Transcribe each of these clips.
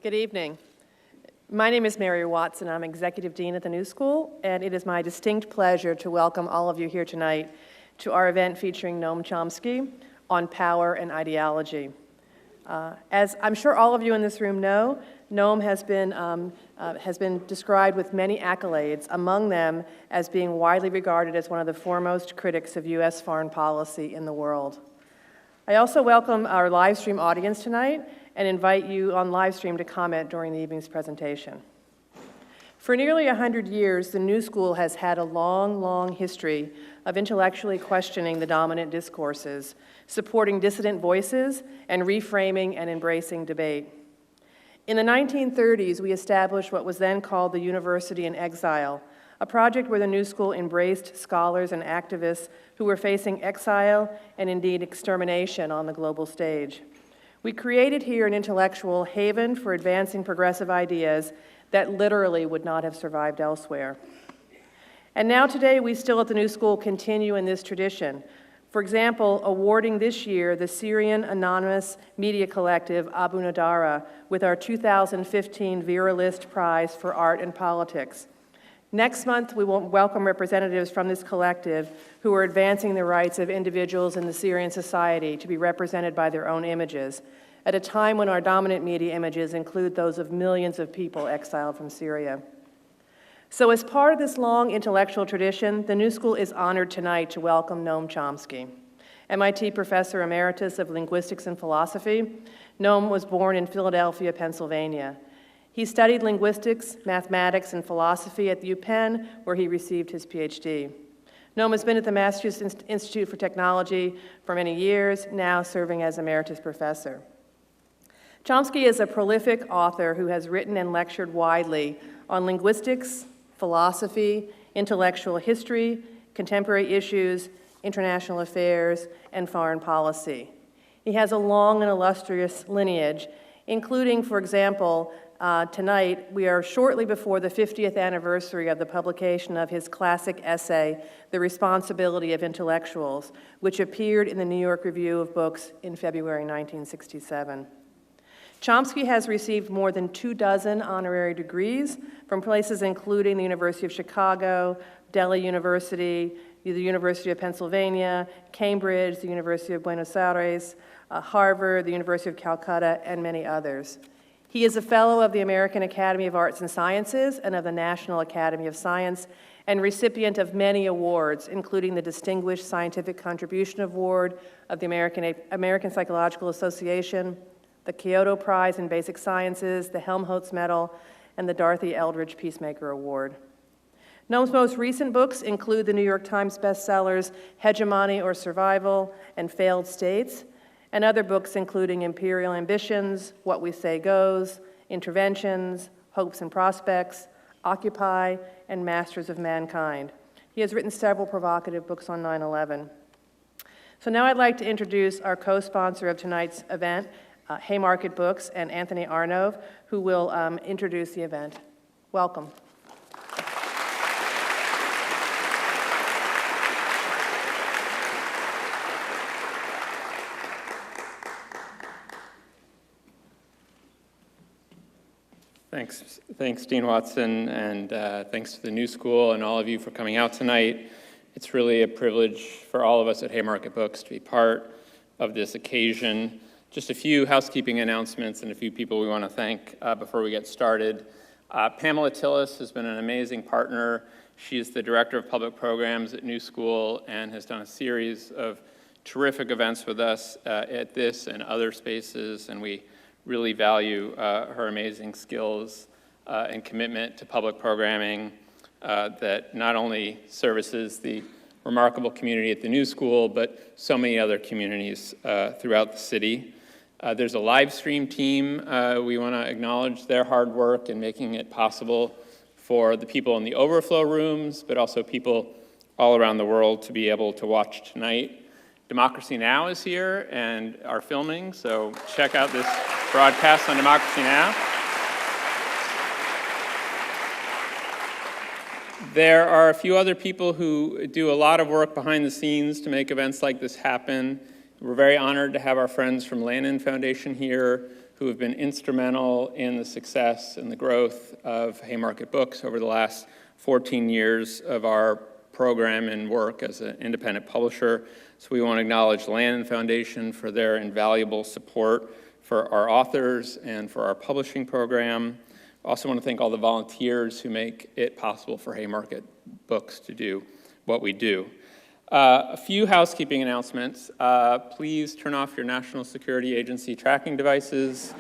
Good evening. My name is Mary Watson. I'm Executive Dean at the New School, and it is my distinct pleasure to welcome all of you here tonight to our event featuring Noam Chomsky on power and ideology. As I'm sure all of you in this room know, Noam has been described with many accolades, among them as being widely regarded as one of the foremost critics of U.S. foreign policy in the world. I also welcome our live stream audience tonight and invite you on live stream to comment during the evening's presentation. For nearly 100 years, the New School has had a long, long history of intellectually questioning the dominant discourses, supporting dissident voices, and reframing and embracing debate. In the 1930s, we established what was then called the University in Exile, a project where the New School embraced scholars and activists who were facing exile and indeed extermination on the global stage. We created here an intellectual haven for advancing progressive ideas that literally would not have survived elsewhere. And now today, we still at the New School continue in this tradition. For example, awarding this year the Syrian anonymous media collective Abu Nadara with our 2015 Vera List Prize for Art and Politics. Next month, we will welcome representatives from this collective who are advancing the rights of individuals in the Syrian society to be represented by their own images, at a time when our dominant media images include those of millions of people exiled from Syria. So as part of this long intellectual tradition, the New School is honored tonight to welcome Noam Chomsky. MIT Professor Emeritus of Linguistics and Philosophy, Noam was born in Philadelphia, Pennsylvania. He studied linguistics, mathematics, and philosophy at the UPenn, where he received his PhD. Noam has been at the Massachusetts Institute for Technology for many years, now serving as emeritus professor. Chomsky is a prolific author who has written and lectured widely on linguistics, philosophy, intellectual history, contemporary issues, international affairs, and foreign policy. He has a long and illustrious lineage, including, for example, tonight, we are shortly before the 50th anniversary of the publication of his classic essay, The Responsibility of Intellectuals, which appeared in the New York Review of Books in February 1967. Chomsky has received more than 24 honorary degrees from places including the University of Chicago, Delhi University, the University of Pennsylvania, Cambridge, the University of Buenos Aires, Harvard, the University of Calcutta, and many others. He is a fellow of the American Academy of Arts and Sciences and of the National Academy of Science, and recipient of many awards, including the Distinguished Scientific Contribution Award of the American Psychological Association, the Kyoto Prize in Basic Sciences, the Helmholtz Medal, and the Dorothy Eldridge Peacemaker Award. Noam's most recent books include the New York Times bestsellers Hegemony or Survival and Failed States, and other books including Imperial Ambitions, What We Say Goes, Interventions, Hopes and Prospects, Occupy, and Masters of Mankind. He has written several provocative books on 9/11. So now I'd like to introduce our co-sponsor of tonight's event, Haymarket Books, and Anthony Arnove, who will introduce the event. Welcome. Thanks, Dean Watson, and thanks to the New School and all of you for coming out tonight. It's really a privilege for all of us at Haymarket Books to be part of this occasion. Just a few housekeeping announcements and a few people we want to thank before we get started. Pamela Tillis has been an amazing partner. She is the Director of Public Programs at New School and has done a series of terrific events with us at this and other spaces, and we really value her amazing skills and commitment to public programming that not only services the remarkable community at the New School, but so many other communities throughout the city. There's a live stream team. We want to acknowledge their hard work in making it possible for the people in the overflow rooms, but also people all around the world to be able to watch tonight. Democracy Now! Is here and are filming, so check out this broadcast on Democracy Now! There are a few other people who do a lot of work behind the scenes to make events like this happen. We're very honored to have our friends from Lannan Foundation here, who have been instrumental in the success and the growth of Haymarket Books over the last 14 years of our program and work as an independent publisher. So we want to acknowledge the Lannan Foundation for their invaluable support for our authors and for our publishing program. I also want to thank all the volunteers who make it possible for Haymarket Books to do what we do. A few housekeeping announcements. Please turn off your National Security Agency tracking devices.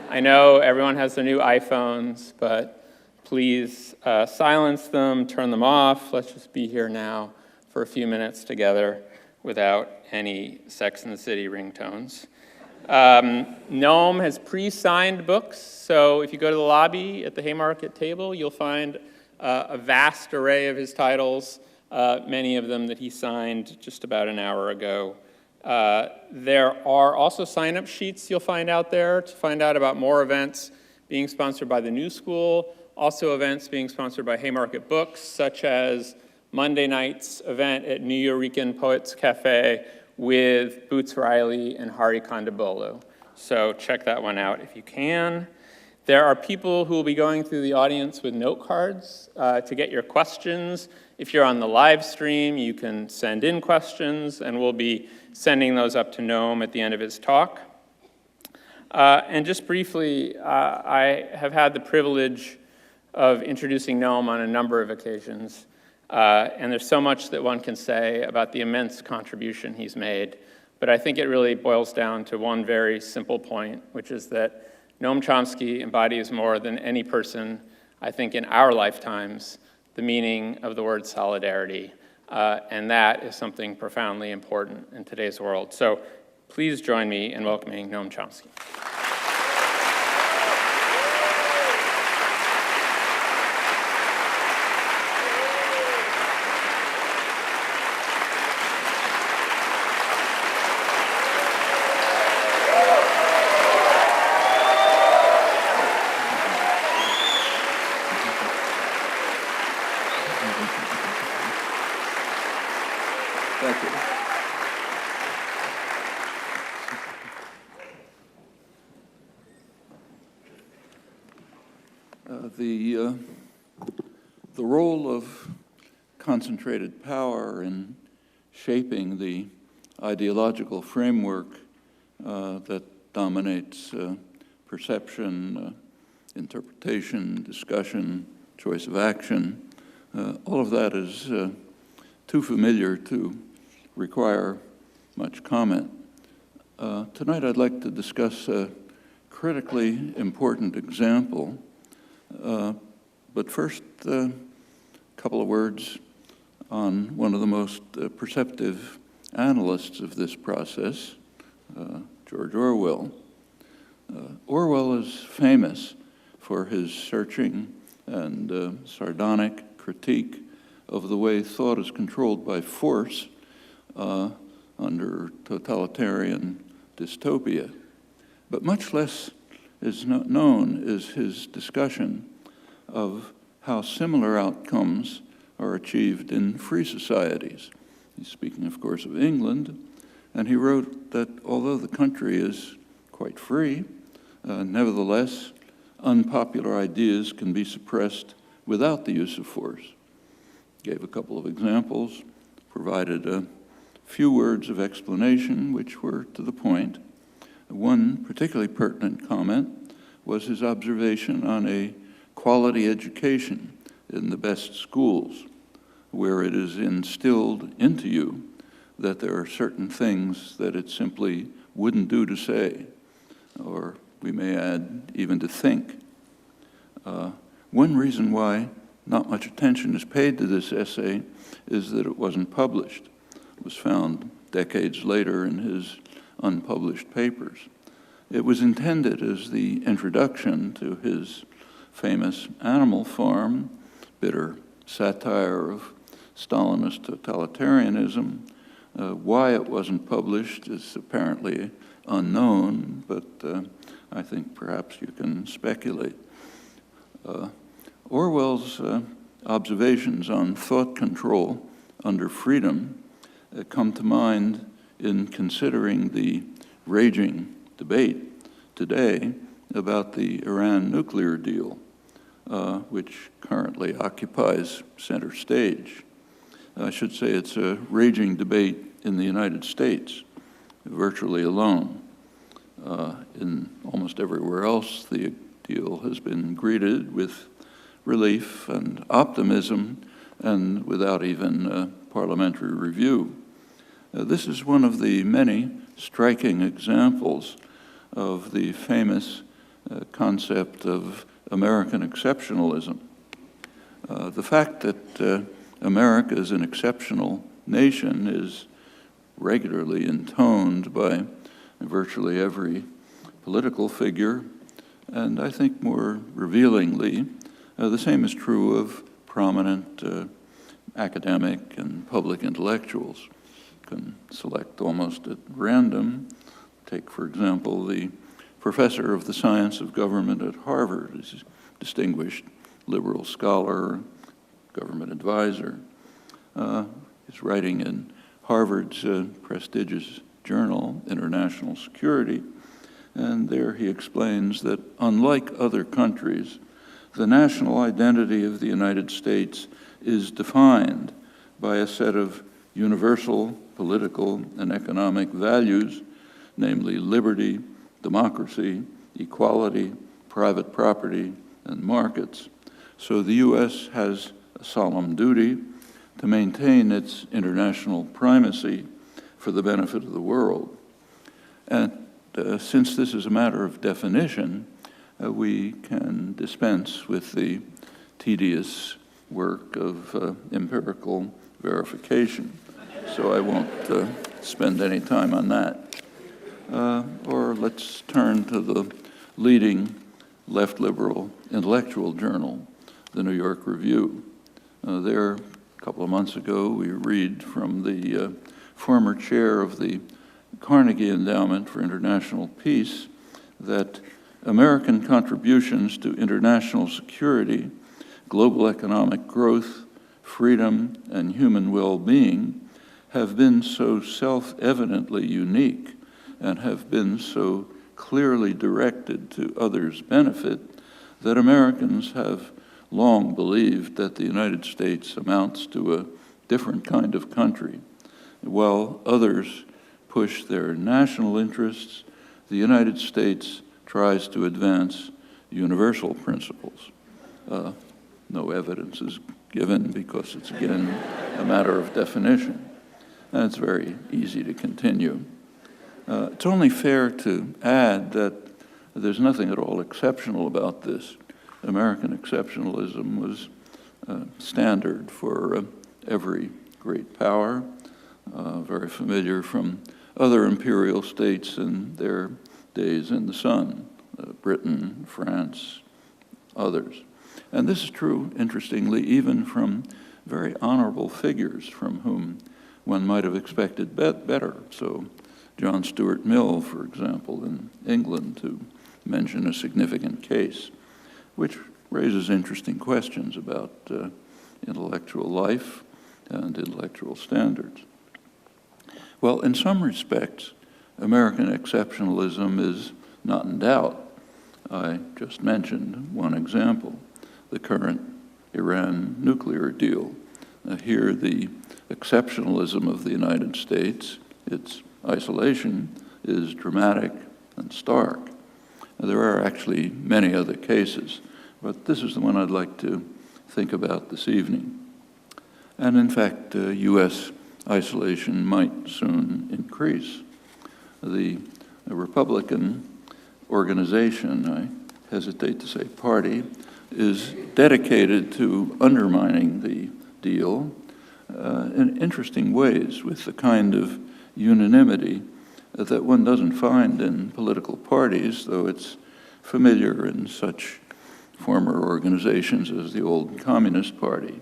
I know everyone has their new iPhones, but please silence them, turn them off. Let's just be here now for a few minutes together without any Sex and the City ringtones. Noam has pre-signed books, so if you go to the lobby at the Haymarket table, you'll find a vast array of his titles, many of them that he signed just about an hour ago. There are also sign-up sheets you'll find out there to find out about more events being sponsored by the New School, also events being sponsored by Haymarket Books, such as Monday night's event at Nuyorican Poets Cafe with Boots Riley and Hari Kondabolu. So check that one out if you can. There are people who will be going through the audience with note cards to get your questions. If you're on the live stream, you can send in questions, and we'll be sending those up to Noam at the end of his talk. And just briefly, I have had the privilege of introducing Noam on a number of occasions. And there's so much that one can say about the immense contribution he's made. But I think it really boils down to one very simple point, which is that Noam Chomsky embodies more than any person, I think, in our lifetimes, the meaning of the word solidarity. And that is something profoundly important in today's world. So please join me in welcoming Noam Chomsky. The role of concentrated power in shaping the ideological framework that dominates perception, interpretation, discussion, choice of action, all of that is too familiar to require much comment. Tonight I'd like to discuss a critically important example. But first, a couple of words on one of the most perceptive analysts of this process, George Orwell. Orwell is famous for his searching and sardonic critique of the way thought is controlled by force under totalitarian dystopia. But much less is known is his discussion of how similar outcomes are achieved in free societies. He's speaking, of course, of England, and he wrote that although the country is quite free, nevertheless, unpopular ideas can be suppressed without the use of force. Gave a couple of examples, provided a few words of explanation which were to the point. One particularly pertinent comment was his observation on a quality education in the best schools, where it is instilled into you that there are certain things that it simply wouldn't do to say, or we may add, even to think. One reason why not much attention is paid to this essay is that it wasn't published. It was found decades later in his unpublished papers. It was intended as the introduction to his famous Animal Farm, bitter satire of Stalinist totalitarianism. Why it wasn't published is apparently unknown, but I think perhaps you can speculate. Orwell's observations on thought control under freedom come to mind in considering the raging debate today about the Iran nuclear deal, which currently occupies center stage. I should say it's a raging debate in the United States, virtually alone. In almost everywhere else, the deal has been greeted with relief and optimism, and without even parliamentary review. This is one of the many striking examples of the famous concept of American exceptionalism. The fact that America is an exceptional nation is regularly intoned by virtually every political figure, and I think more revealingly, the same is true of prominent academic and public intellectuals. You can select almost at random. Take, for example, the professor of the science of government at Harvard. He's a distinguished liberal scholar, government advisor. He's writing in Harvard's prestigious journal, International Security, and there he explains that unlike other countries, the national identity of the United States is defined by a set of universal political and economic values, namely liberty, democracy, equality, private property, and markets. So the U.S. has a solemn duty to maintain its international primacy for the benefit of the world. And since this is a matter of definition, we can dispense with the tedious work of empirical verification. So I won't spend any time on that. Or let's turn to the leading left liberal intellectual journal, the New York Review. There, a couple of months ago, we read from the former chair of the Carnegie Endowment for International Peace that American contributions to international security, global economic growth, freedom, and human well-being have been so self-evidently unique and have been so clearly directed to others' benefit that Americans have long believed that the United States amounts to a different kind of country. While others push their national interests, the United States tries to advance universal principles. No evidence is given because it's, again, a matter of definition. And it's very easy to continue. It's only fair to add that there's nothing at all exceptional about this. American exceptionalism was standard for every great power, very familiar from other imperial states in their days in the sun, Britain, France, others. And this is true, interestingly, even from very honorable figures from whom one might have expected better. So John Stuart Mill, for example, in England, to mention a significant case, which raises interesting questions about intellectual life and intellectual standards. Well, in some respects, American exceptionalism is not in doubt. I just mentioned one example, the current Iran nuclear deal. Here, the exceptionalism of the United States, its isolation, is dramatic and stark. There are actually many other cases, but this is the one I'd like to think about this evening. And in fact, U.S. isolation might soon increase. The Republican organization, I hesitate to say party, is dedicated to undermining the deal in interesting ways with the kind of unanimity that one doesn't find in political parties, though it's familiar in such former organizations as the old Communist Party,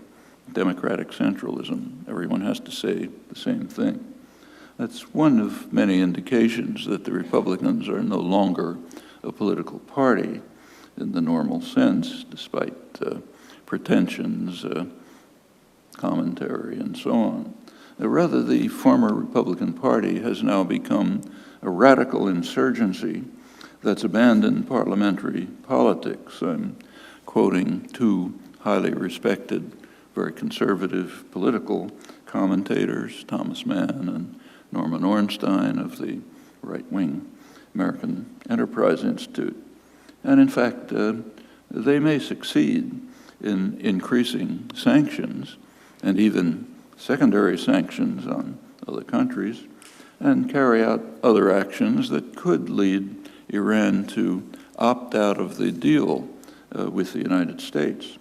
democratic centralism. Everyone has to say the same thing. That's one of many indications that the Republicans are no longer a political party in the normal sense, despite pretensions, commentary, and so on. Rather, the former Republican Party has now become a radical insurgency that's abandoned parliamentary politics. I'm quoting two highly respected, very conservative political commentators, Thomas Mann and Norman Ornstein of the right-wing American Enterprise Institute. And in fact, they may succeed in increasing sanctions and even secondary sanctions on other countries and carry out other actions that could lead Iran to opt out of the deal with the United States.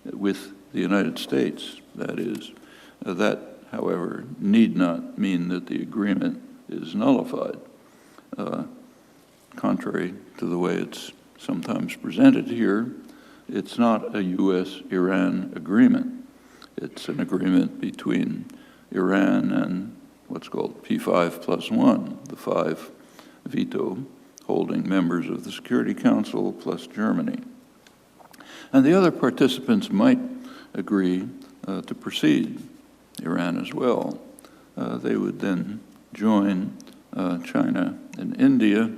With the United States, that is. That, however, need not mean that the agreement is nullified. Contrary to the way it's sometimes presented here, it's not a U.S.-Iran agreement. It's an agreement between Iran and what's called P5+1, the 5 veto-holding members of the Security Council plus Germany. And the other participants might agree to proceed, Iran as well. They would then join China and India,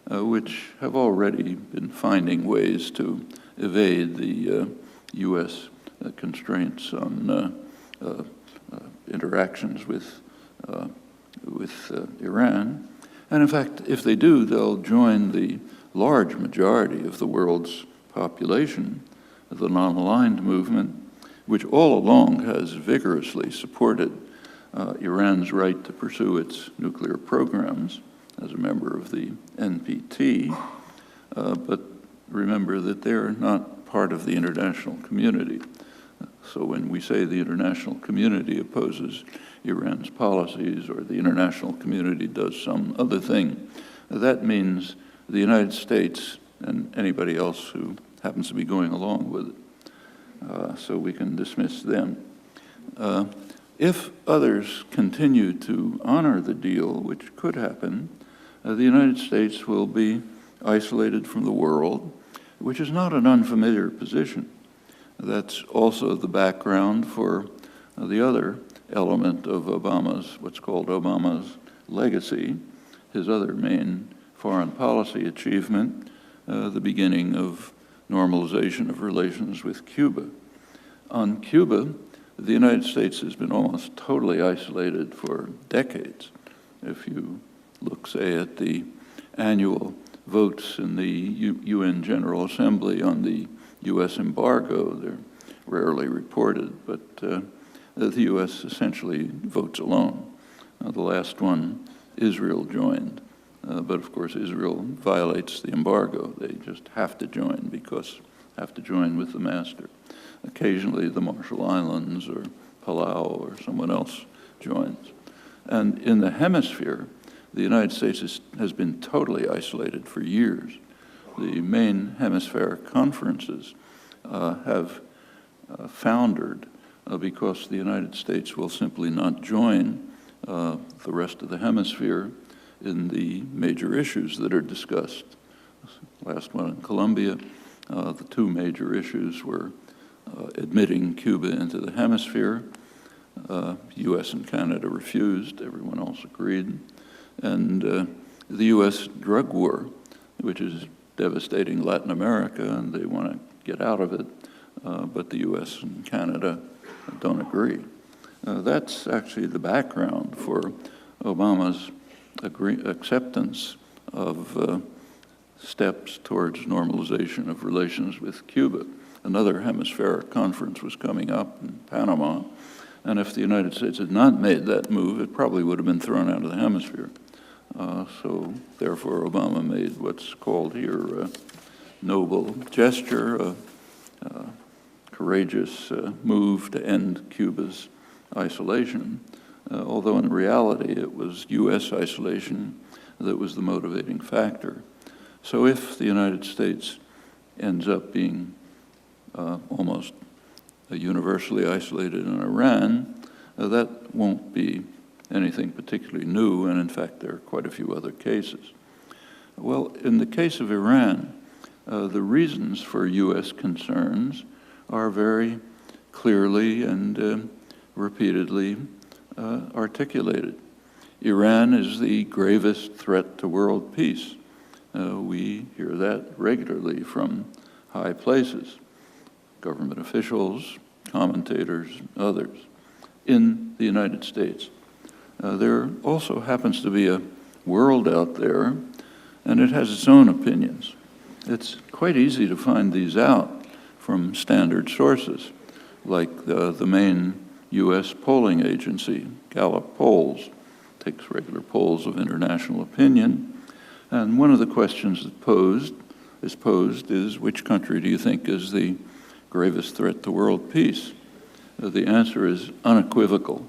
which have already been finding ways to evade the U.S. Constraints on interactions with Iran. And in fact, if they do, they'll join the large majority of the world's population, the non-aligned movement, which all along has vigorously supported Iran's right to pursue its nuclear programs as a member of the NPT. But remember that they're not part of the international community. So when we say the international community opposes Iran's policies or the international community does some other thing, that means the United States and anybody else who happens to be going along with it. So we can dismiss them. If others continue to honor the deal, which could happen, the United States will be isolated from the world, which is not an unfamiliar position. That's also the background for the other element of Obama's, what's called Obama's legacy, his other main foreign policy achievement, the beginning of normalization of relations with Cuba. On Cuba, the United States has been almost totally isolated for decades. If you look, say, at the annual votes in the UN General Assembly on the U.S. embargo, they're rarely reported, but the U.S. essentially votes alone. The last one, Israel joined, but of course Israel violates the embargo. They just have to join because have to join with the master. Occasionally the Marshall Islands or Palau or someone else joins. And in the hemisphere, the United States has been totally isolated for years. The main hemispheric conferences have foundered because the United States will simply not join the rest of the hemisphere in the major issues that are discussed. Last one in Colombia, the two major issues were admitting Cuba into the hemisphere. U.S. and Canada refused, everyone else agreed. And the U.S. drug war, which is devastating Latin America, and they want to get out of it, but the U.S. and Canada don't agree. That's actually the background for Obama's acceptance of steps towards normalization of relations with Cuba. Another hemispheric conference was coming up in Panama, and if the United States had not made that move, it probably would have been thrown out of the hemisphere. So therefore, Obama made what's called here a noble gesture, a courageous move to end Cuba's isolation, although in reality it was U.S. isolation that was the motivating factor. So if the United States ends up being almost universally isolated in Iran, that won't be anything particularly new, and in fact there are quite a few other cases. Well, in the case of Iran, the reasons for U.S. concerns are very clearly and repeatedly articulated. Iran is the gravest threat to world peace. We hear that regularly from high places, government officials, commentators, others. In the United States, there also happens to be a world out there, and it has its own opinions. It's quite easy to find these out from standard sources, like the main U.S. polling agency, Gallup Polls, takes regular polls of international opinion. And one of the questions that is posed is, which country do you think is the gravest threat to world peace? The answer is unequivocal.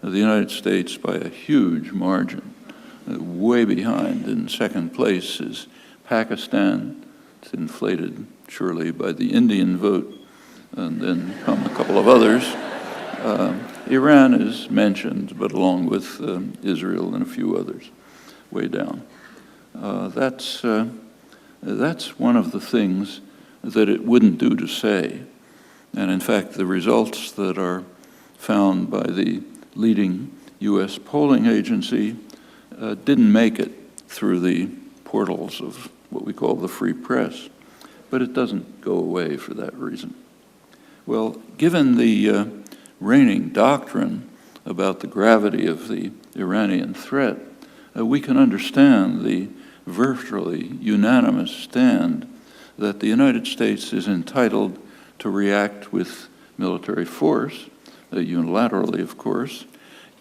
The United States, by a huge margin, way behind. In second place is Pakistan. It's inflated surely by the Indian vote, and then come a couple of others. Iran is mentioned, but along with Israel and a few others, way down. That's one of the things that it wouldn't do to say. And in fact, the results that are found by the leading U.S. polling agency didn't make it through the portals of what we call the free press. But it doesn't go away for that reason. Well, given the reigning doctrine about the gravity of the Iranian threat, we can understand the virtually unanimous stand that the United States is entitled to react with military force, unilaterally, of course,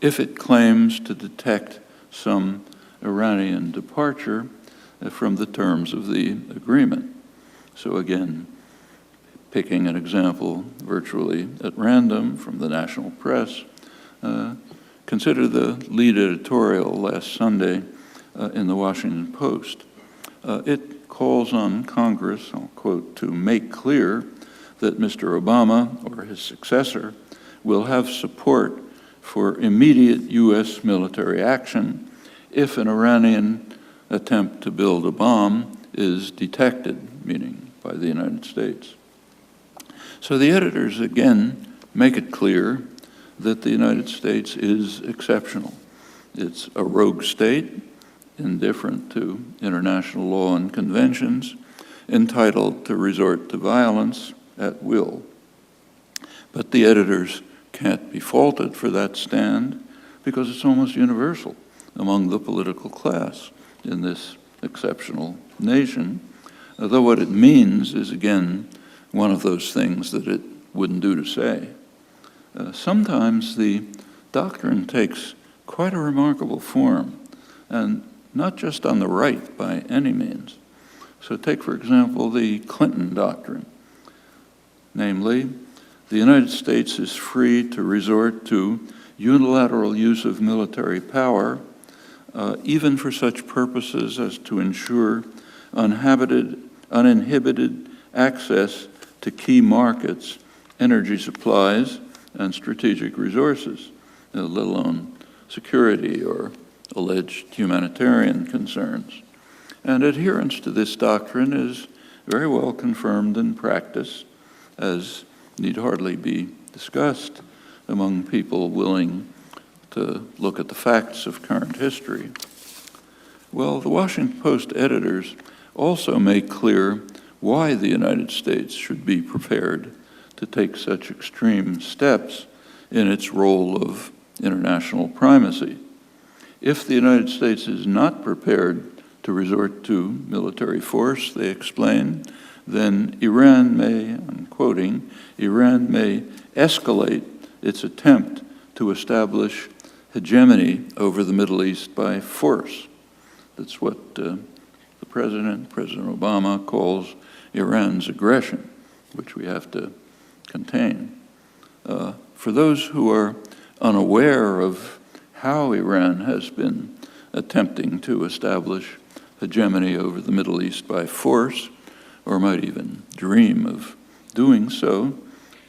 if it claims to detect some Iranian departure from the terms of the agreement. So again, picking an example virtually at random from the national press, consider the lead editorial last Sunday in the Washington Post. It calls on Congress, I'll quote, to make clear that Mr. Obama or his successor will have support for immediate U.S. military action if an Iranian attempt to build a bomb is detected, meaning by the United States. So the editors, again, make it clear that the United States is exceptional. It's a rogue state, indifferent to international law and conventions, entitled to resort to violence at will. But the editors can't be faulted for that stand because it's almost universal among the political class in this exceptional nation, though what it means is, again, one of those things that it wouldn't do to say. Sometimes the doctrine takes quite a remarkable form, and not just on the right by any means. So take, for example, the Clinton doctrine. Namely, the United States is free to resort to unilateral use of military power, even for such purposes as to ensure uninhibited access to key markets, energy supplies, and strategic resources, let alone security or alleged humanitarian concerns. And adherence to this doctrine is very well confirmed in practice, as need hardly be discussed among people willing to look at the facts of current history. Well, the Washington Post editors also make clear why the United States should be prepared to take such extreme steps in its role of international primacy. If the United States is not prepared to resort to military force, they explain, then Iran may, I'm quoting, Iran may escalate its attempt to establish hegemony over the Middle East by force. That's what the President Obama, calls Iran's aggression, which we have to contain. For those who are unaware of how Iran has been attempting to establish hegemony over the Middle East by force, or might even dream of doing so,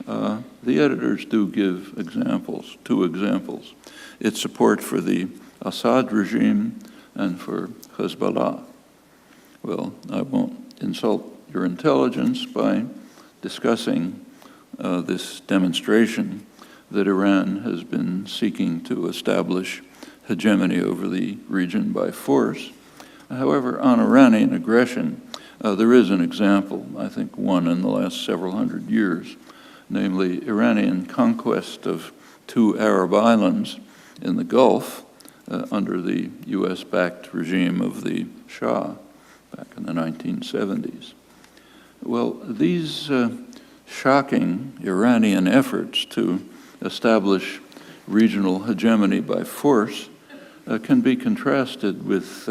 the editors do give examples, 2 examples. Its support for the Assad regime and for Hezbollah. Well, I won't insult your intelligence by discussing this demonstration that Iran has been seeking to establish hegemony over the region by force. However, on Iranian aggression, there is an example, I think one in the last several hundred years, namely Iranian conquest of 2 Arab islands in the Gulf under the US-backed regime of the Shah back in the 1970s. Well, these shocking Iranian efforts to establish regional hegemony by force can be contrasted with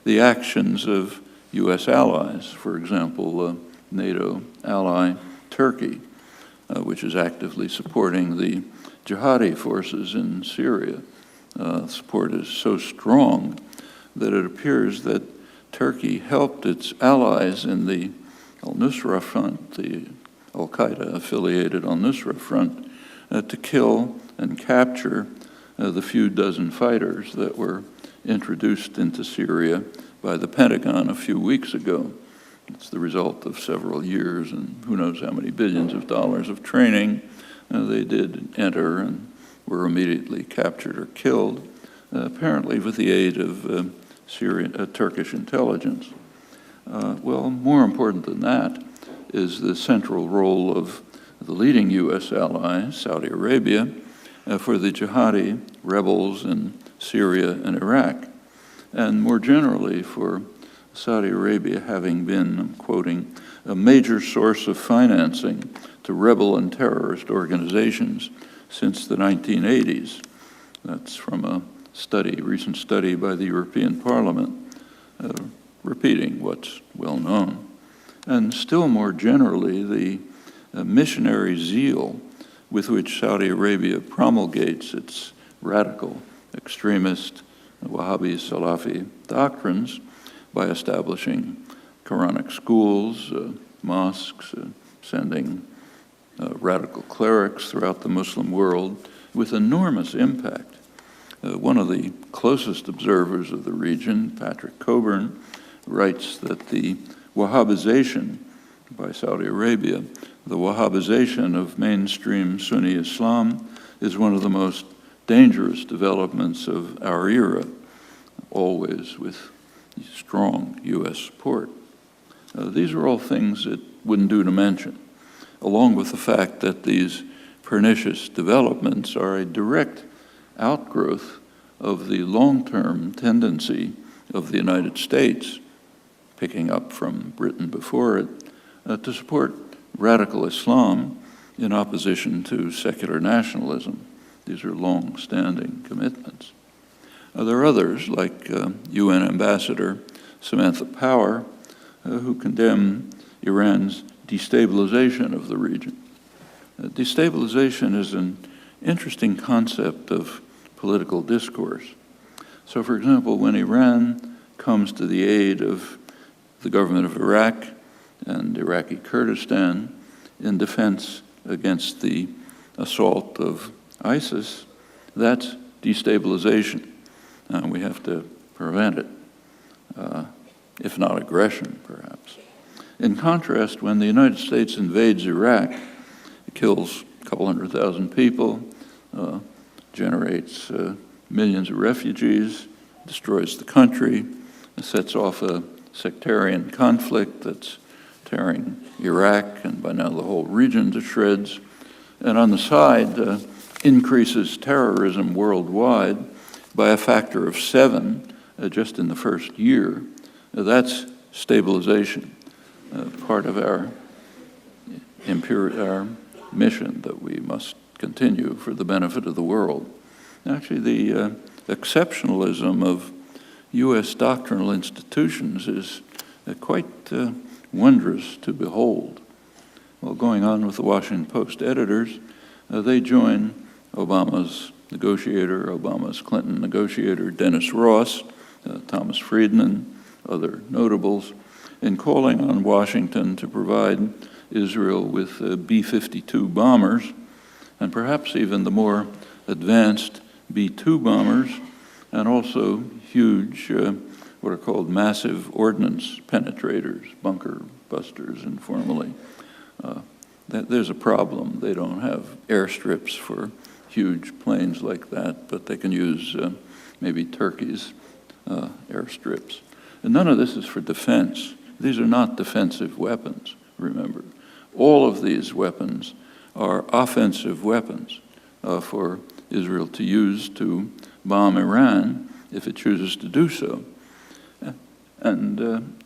the actions of US allies, for example, NATO ally Turkey, which is actively supporting the jihadi forces in Syria. Support is so strong that it appears that Turkey helped its allies in the al-Nusra Front, the al-Qaeda-affiliated al-Nusra Front, to kill and capture the few dozen fighters that were introduced into Syria by the Pentagon a few weeks ago. It's the result of several years and who knows how many billions of dollars of training. They did enter and were immediately captured or killed, apparently with the aid of Turkish intelligence. Well, more important than that is the central role of the leading U.S. ally, Saudi Arabia, for the jihadi rebels in Syria and Iraq, and more generally for Saudi Arabia having been, I'm quoting, a major source of financing to rebel and terrorist organizations since the 1980s. That's from a recent study by the European Parliament, repeating what's well known. And still more generally, the missionary zeal with which Saudi Arabia promulgates its radical, extremist, Wahhabi Salafi doctrines by establishing Quranic schools, mosques, sending radical clerics throughout the Muslim world with enormous impact. One of the closest observers of the region, Patrick Coburn, writes that the Wahhabization by Saudi Arabia, the Wahhabization of mainstream Sunni Islam is one of the most dangerous developments of our era, always with strong U.S. support. These are all things that wouldn't do to mention, along with the fact that these pernicious developments are a direct outgrowth of the long-term tendency of the United States, picking up from Britain before it, to support radical Islam in opposition to secular nationalism. These are long-standing commitments. There are others, like UN Ambassador Samantha Power, who condemn Iran's destabilization of the region. Destabilization is an interesting concept of political discourse. So, for example, when Iran comes to the aid of the government of Iraq and Iraqi Kurdistan in defense against the assault of ISIS, that's destabilization. We have to prevent it, if not aggression, perhaps. In contrast, when the United States invades Iraq, it kills a couple 100,000 people, generates millions of refugees, destroys the country, sets off a sectarian conflict that's tearing Iraq and by now the whole region to shreds, and on the side increases terrorism worldwide by a factor of 7 just in the first year. That's stabilization, part of our mission that we must continue for the benefit of the world. Actually, the exceptionalism of U.S. doctrinal institutions is quite wondrous to behold. Well, going on with the Washington Post editors, they join Obama's Clinton negotiator, Dennis Ross, Thomas Friedman, other notables, in calling on Washington to provide Israel with B-52 bombers, and perhaps even the more advanced B-2 bombers, and also huge, what are called massive ordnance penetrators, bunker busters informally. There's a problem. They don't have airstrips for huge planes like that, but they can use maybe Turkey's airstrips. And none of this is for defense. These are not defensive weapons, remember. All of these weapons are offensive weapons for Israel to use to bomb Iran if it chooses to do so. And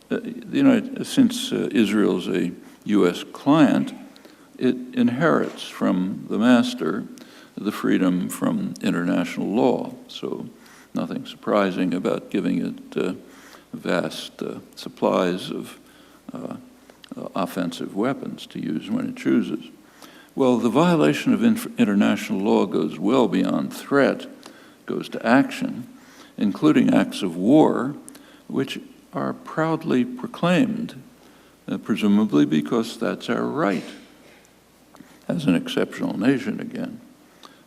since Israel's a U.S. client, it inherits from the master the freedom from international law. So nothing surprising about giving it vast supplies of offensive weapons to use when it chooses. Well, the violation of international law goes well beyond threat, goes to action, including acts of war, which are proudly proclaimed, presumably because that's our right as an exceptional nation again.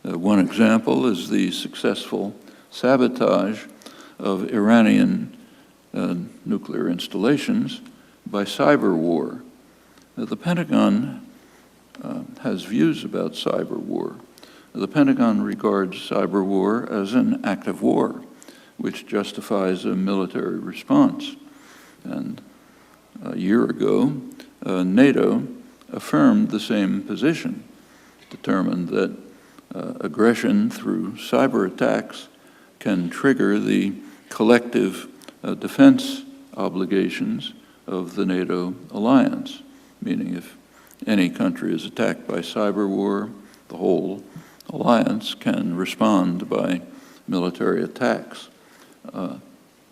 One example is the successful sabotage of Iranian nuclear installations by cyber war. The Pentagon has views about cyber war. The Pentagon regards cyber war as an act of war, which justifies a military response. And a year ago, NATO affirmed the same position, determined that aggression through cyber attacks can trigger the collective defense obligations of the NATO alliance, meaning if any country is attacked by cyber war, the whole alliance can respond by military attacks.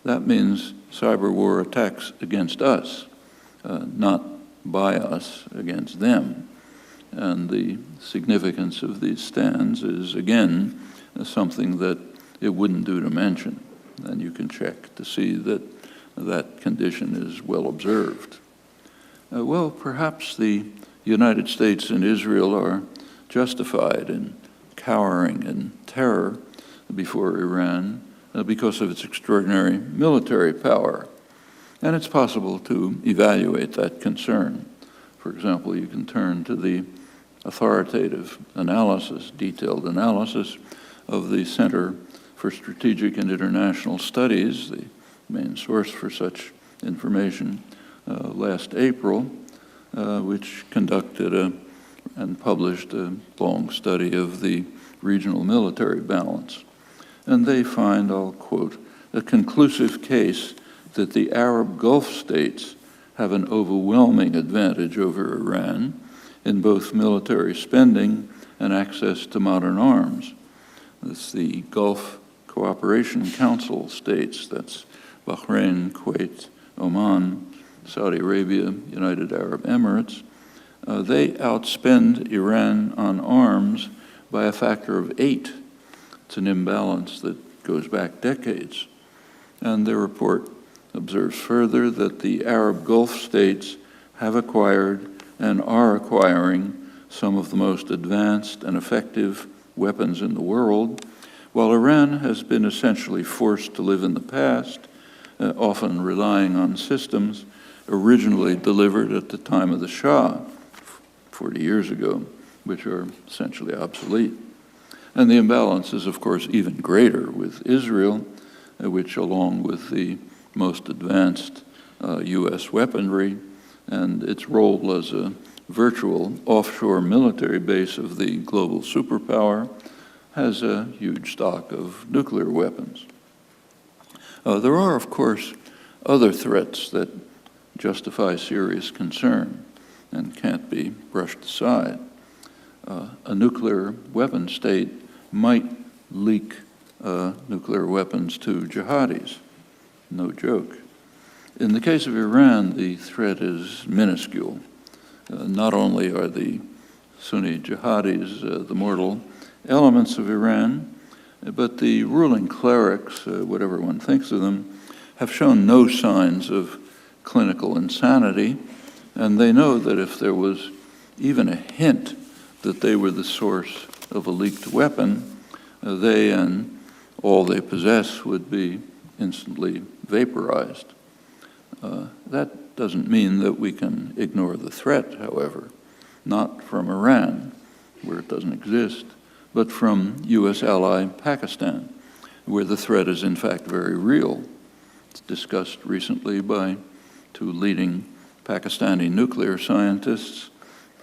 That means cyber war attacks against us, not by us against them. And the significance of these stands is, again, something that it wouldn't do to mention. And you can check to see that that condition is well observed. Well, perhaps the United States and Israel are justified in cowering in terror before Iran because of its extraordinary military power. And it's possible to evaluate that concern. For example, you can turn to the authoritative analysis, detailed analysis of the Center for Strategic and International Studies, the main source for such information, last April, which conducted and published a long study of the regional military balance. And they find, I'll quote, a conclusive case that the Arab Gulf states have an overwhelming advantage over Iran in both military spending and access to modern arms. That's the Gulf Cooperation Council states, that's Bahrain, Kuwait, Oman, Saudi Arabia, United Arab Emirates. They outspend Iran on arms by a factor of 8. It's an imbalance that goes back decades. And their report observes further that the Arab Gulf states have acquired and are acquiring some of the most advanced and effective weapons in the world, while Iran has been essentially forced to live in the past, often relying on systems originally delivered at the time of the Shah, 40 years ago, which are essentially obsolete. And the imbalance is, of course, even greater with Israel, which, along with the most advanced U.S. weaponry and its role as a virtual offshore military base of the global superpower, has a huge stock of nuclear weapons. There are, of course, other threats that justify serious concern and can't be brushed aside. A nuclear weapon state might leak nuclear weapons to jihadis. No joke. In the case of Iran, the threat is minuscule. Not only are the Sunni jihadis the mortal elements of Iran, but the ruling clerics, whatever one thinks of them, have shown no signs of clinical insanity, and they know that if there was even a hint that they were the source of a leaked weapon, they and all they possess would be instantly vaporized. That doesn't mean that we can ignore the threat, however, not from Iran, where it doesn't exist, but from U.S. ally Pakistan, where the threat is in fact very real. discussed recently by two leading Pakistani nuclear scientists,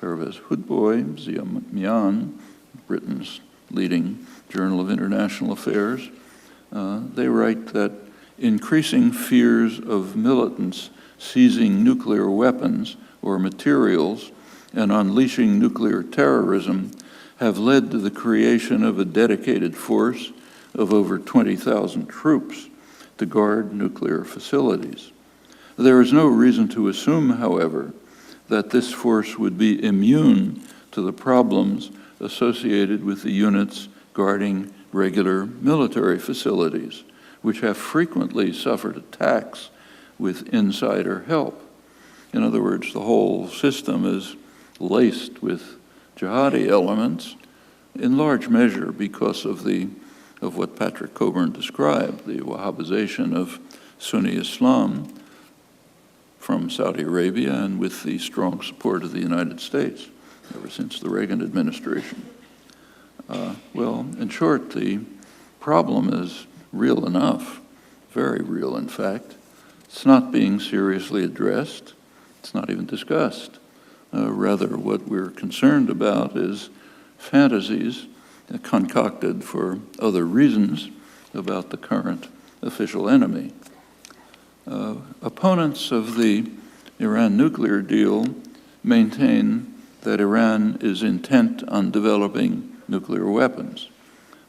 Pervez Hoodbhoy, Zia Mian, Britain's leading Journal of International Affairs. They write that increasing fears of militants seizing nuclear weapons or materials and unleashing nuclear terrorism have led to the creation of a dedicated force of over 20,000 troops to guard nuclear facilities. There is no reason to assume, however, that this force would be immune to the problems associated with the units guarding regular military facilities, which have frequently suffered attacks with insider help. In other words, the whole system is laced with jihadi elements, in large measure because of what Patrick Coburn described, the Wahhabization of Sunni Islam from Saudi Arabia and with the strong support of the United States ever since the Reagan administration. Well, in short, the problem is real enough, very real, in fact. It's not being seriously addressed. It's not even discussed. Rather, what we're concerned about is fantasies concocted for other reasons about the current official enemy. Opponents of the Iran nuclear deal maintain that Iran is intent on developing nuclear weapons.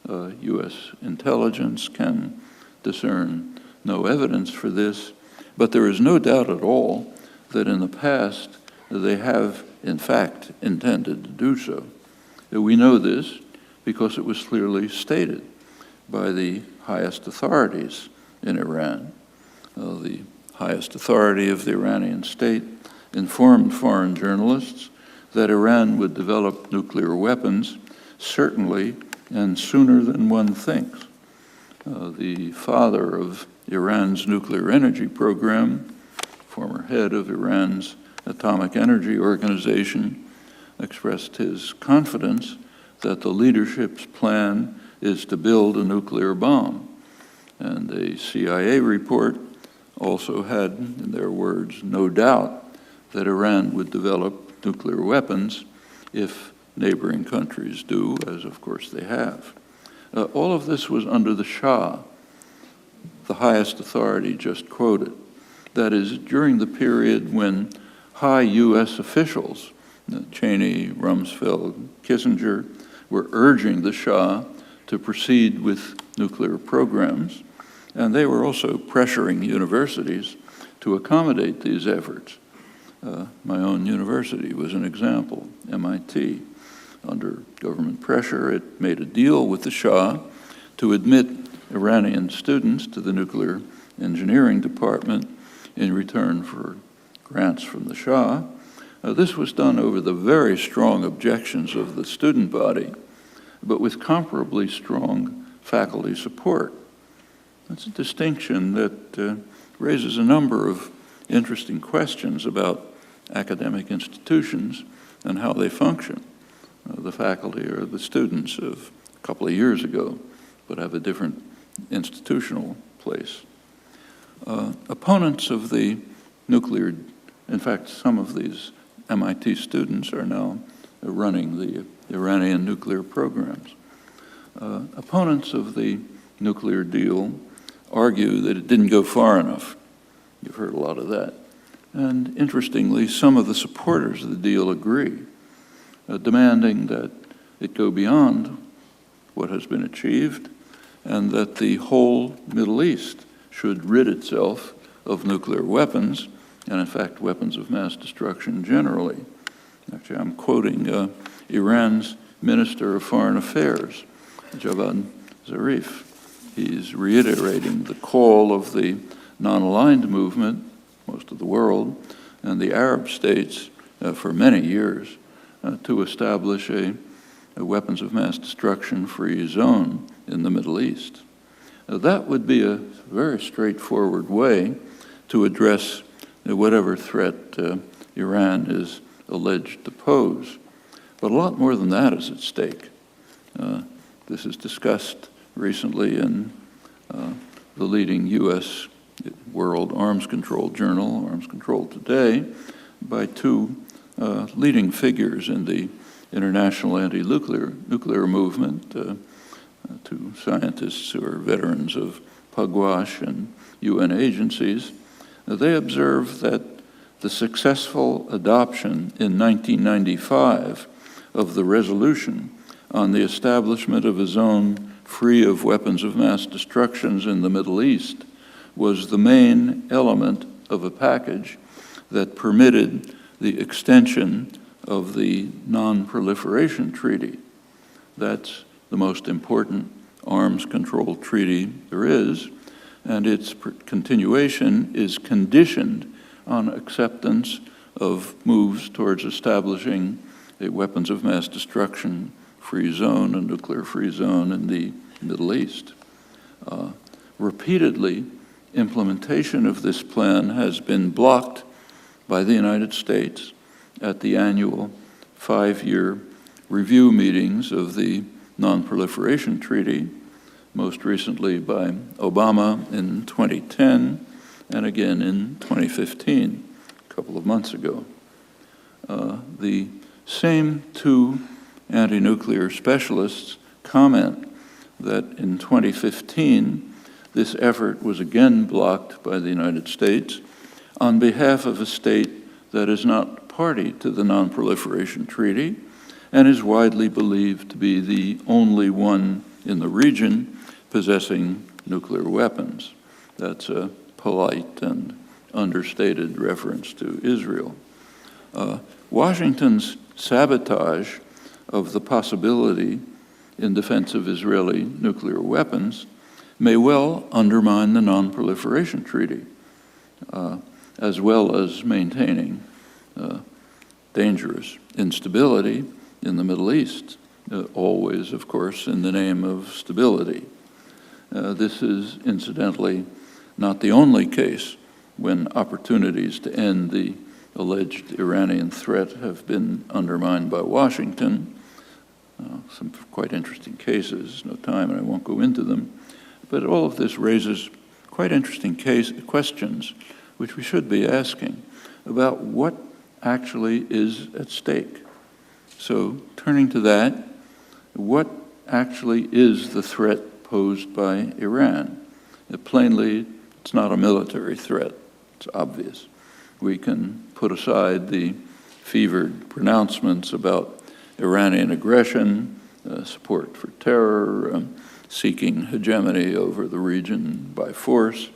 U.S. intelligence can discern no evidence for this, but there is no doubt at all that in the past they have, in fact, intended to do so. We know this because it was clearly stated by the highest authorities in Iran. The highest authority of the Iranian state informed foreign journalists that Iran would develop nuclear weapons, certainly and sooner than one thinks. The father of Iran's nuclear energy program, former head of Iran's Atomic Energy Organization, expressed his confidence that the leadership's plan is to build a nuclear bomb. And a CIA report also had, in their words, no doubt that Iran would develop nuclear weapons if neighboring countries do, as of course they have. All of this was under the Shah, the highest authority just quoted. That is, during the period when high U.S. officials, Cheney, Rumsfeld, Kissinger, were urging the Shah to proceed with nuclear programs, and they were also pressuring universities to accommodate these efforts. My own university was an example, MIT. Under government pressure, it made a deal with the Shah to admit Iranian students to the nuclear engineering department in return for grants from the Shah. This was done over the very strong objections of the student body, but with comparably strong faculty support. That's a distinction that raises a number of interesting questions about academic institutions and how they function. The faculty are the students of a couple of years ago, but have a different institutional place. Opponents of the nuclear, in fact, some of these MIT students are now running the Iranian nuclear programs. Opponents of the nuclear deal argue that it didn't go far enough. You've heard a lot of that. And interestingly, some of the supporters of the deal agree, demanding that it go beyond what has been achieved and that the whole Middle East should rid itself of nuclear weapons, and in fact, weapons of mass destruction generally. Actually, I'm quoting Iran's Minister of Foreign Affairs, Javad Zarif. He's reiterating the call of the non-aligned movement, most of the world, and the Arab states for many years to establish a weapons of mass destruction free zone in the Middle East. That would be a very straightforward way to address whatever threat Iran is alleged to pose. But a lot more than that is at stake. This is discussed recently in the leading U.S. World Arms Control Journal, Arms Control Today, by two leading figures in the international anti-nuclear movement, two scientists who are veterans of Pugwash and UN agencies. They observe that the successful adoption in 1995 of the resolution on the establishment of a zone free of weapons of mass destruction in the Middle East was the main element of a package that permitted the extension of the Non-Proliferation Treaty. That's the most important arms control treaty there is, and its continuation is conditioned on acceptance of moves towards establishing a weapons of mass destruction free zone, a nuclear-free zone in the Middle East. Repeatedly, implementation of this plan has been blocked by the United States at the annual 5-year review meetings of the Non-Proliferation Treaty, most recently by Obama in 2010 and again in 2015, a couple of months ago. The same two anti-nuclear specialists comment that in 2015, this effort was again blocked by the United States on behalf of a state that is not party to the Non-Proliferation Treaty and is widely believed to be the only one in the region possessing nuclear weapons. That's a polite and understated reference to Israel. Washington's sabotage of the possibility in defense of Israeli nuclear weapons may well undermine the Non-Proliferation Treaty, as well as maintaining dangerous instability in the Middle East, always, of course, in the name of stability. This is, incidentally, not the only case when opportunities to end the alleged Iranian threat have been undermined by Washington. Some quite interesting cases, no time, and I won't go into them. But all of this raises quite interesting questions, which we should be asking, about what actually is at stake. So, turning to that, what actually is the threat posed by Iran? Plainly, it's not a military threat. It's obvious. We can put aside the fevered pronouncements about Iranian aggression, support for terror, seeking hegemony over the region by force,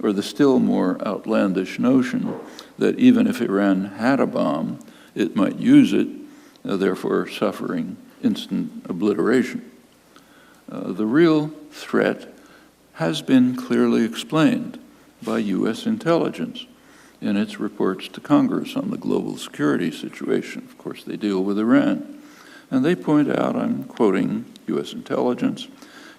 or the still more outlandish notion that even if Iran had a bomb, it might use it, therefore suffering instant obliteration. The real threat has been clearly explained by U.S. intelligence in its reports to Congress on the global security situation. Of course, they deal with Iran. And they point out, I'm quoting U.S. intelligence,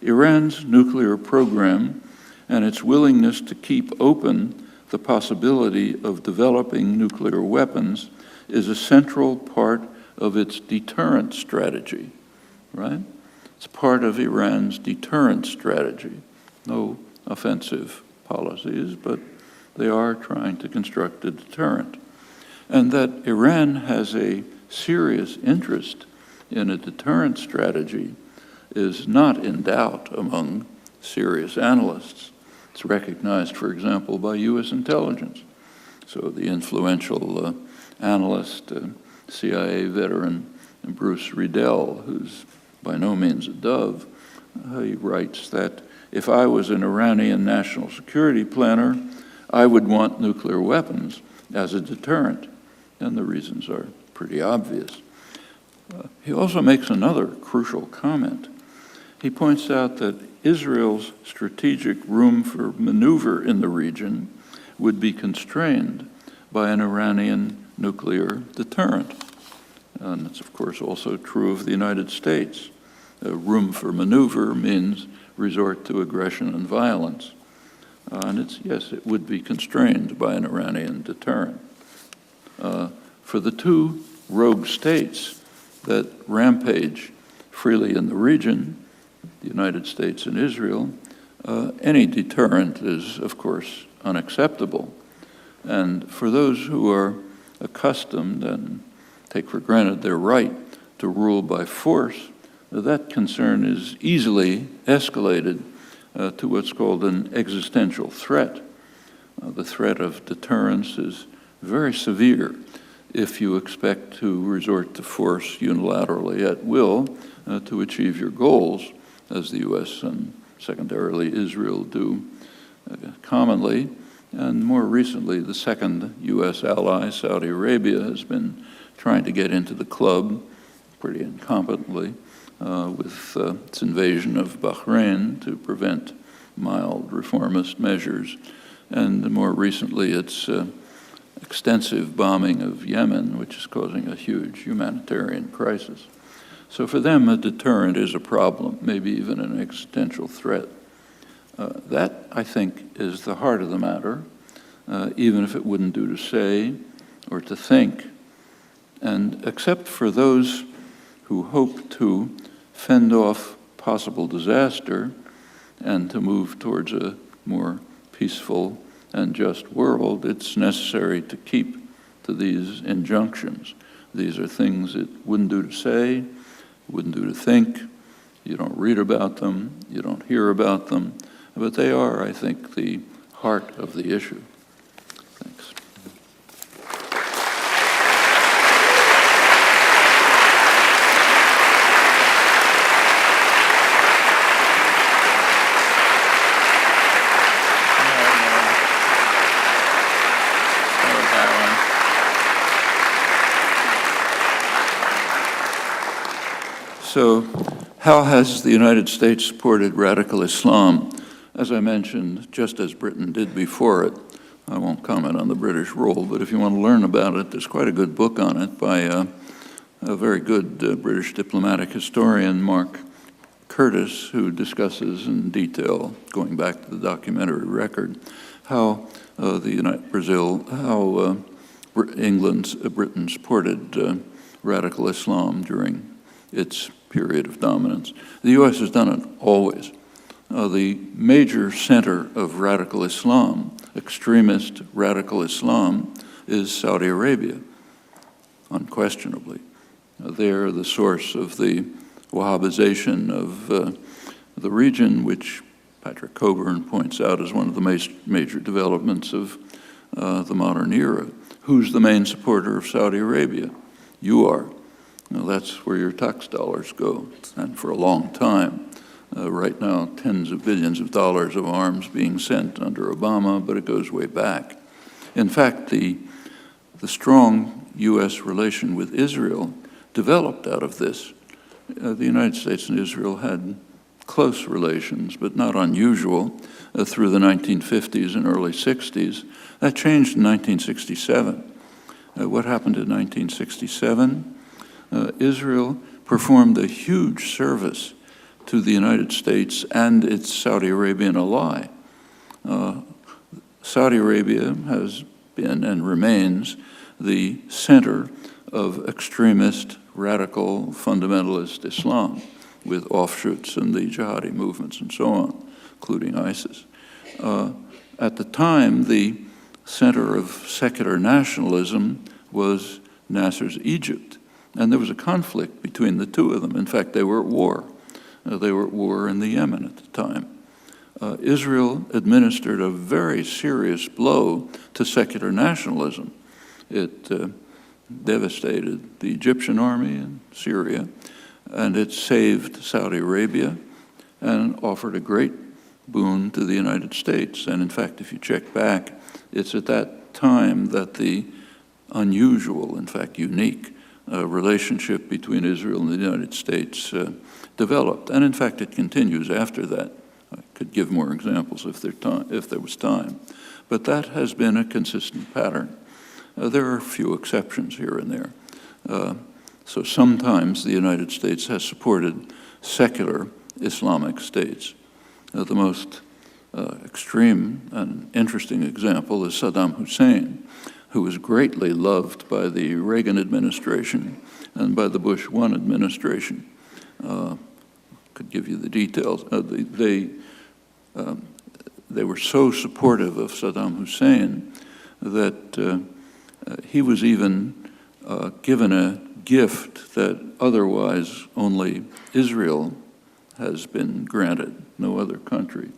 Iran's nuclear program and its willingness to keep open the possibility of developing nuclear weapons is a central part of its deterrent strategy, right? It's part of Iran's deterrent strategy. No offensive policies, but they are trying to construct a deterrent. And that Iran has a serious interest in a deterrent strategy is not in doubt among serious analysts. It's recognized, for example, by U.S. intelligence. So the influential analyst, CIA veteran Bruce Riedel, who's by no means a dove, he writes that if I was an Iranian national security planner, I would want nuclear weapons as a deterrent. And the reasons are pretty obvious. He also makes another crucial comment. He points out that Israel's strategic room for maneuver in the region would be constrained by an Iranian nuclear deterrent. And that's, of course, also true of the United States. Room for maneuver means resort to aggression and violence. And yes, it would be constrained by an Iranian deterrent. For the two rogue states that rampage freely in the region, the United States and Israel, any deterrent is, of course, unacceptable. And for those who are accustomed and take for granted their right to rule by force, that concern is easily escalated to what's called an existential threat. The threat of deterrence is very severe if you expect to resort to force unilaterally at will to achieve your goals, as the U.S. and secondarily Israel do commonly. And more recently, the second U.S. ally, Saudi Arabia, has been trying to get into the club pretty incompetently with its invasion of Bahrain to prevent mild reformist measures. And more recently, its extensive bombing of Yemen, which is causing a huge humanitarian crisis. So for them, a deterrent is a problem, maybe even an existential threat. That, I think, is the heart of the matter, even if it wouldn't do to say or to think. And except for those who hope to fend off possible disaster and to move towards a more peaceful and just world, it's necessary to keep to these injunctions. These are things it wouldn't do to say, wouldn't do to think. You don't read about them, you don't hear about them, but they are, I think, the heart of the issue. Thanks. So, how has the United States supported radical Islam? As I mentioned, just as Britain did before it, I won't comment on the British role, but if you want to learn about it, there's quite a good book on it by a very good British diplomatic historian, Mark Curtis, who discusses in detail, going back to the documentary record, how Britain supported radical Islam during its period of dominance. The U.S. has done it always. The major center of radical Islam, extremist radical Islam, is Saudi Arabia, unquestionably. They're the source of the Wahhabization of the region, which Patrick Coburn points out as one of the major developments of the modern era. Who's the main supporter of Saudi Arabia? You are. Now, that's where your tax dollars go, and for a long time. Right now, tens of billions of dollars of arms being sent under Obama, but it goes way back. In fact, the strong U.S. relation with Israel developed out of this. The United States and Israel had close relations, but not unusual, through the 1950s and early 60s. That changed in 1967. What happened in 1967? Israel performed a huge service to the United States and its Saudi Arabian ally. Saudi Arabia has been and remains the center of extremist, radical, fundamentalist Islam, with offshoots and the jihadi movements and so on, including ISIS. At the time, the center of secular nationalism was Nasser's Egypt. And there was a conflict between the two of them. In fact, they were at war. They were at war in the Yemen at the time. Israel administered a very serious blow to secular nationalism. It devastated the Egyptian army in Syria, and it saved Saudi Arabia and offered a great boon to the United States. And in fact, if you check back, it's at that time that the unusual, in fact unique, relationship between Israel and the United States developed. And in fact, it continues after that. I could give more examples if there was time. But that has been a consistent pattern. There are a few exceptions here and there. So sometimes the United States has supported secular Islamic states. The most extreme and interesting example is Saddam Hussein, who was greatly loved by the Reagan administration and by the Bush 1 administration. Could give you the details. they were so supportive of Saddam Hussein that he was even given a gift that otherwise only Israel has been granted, no other country.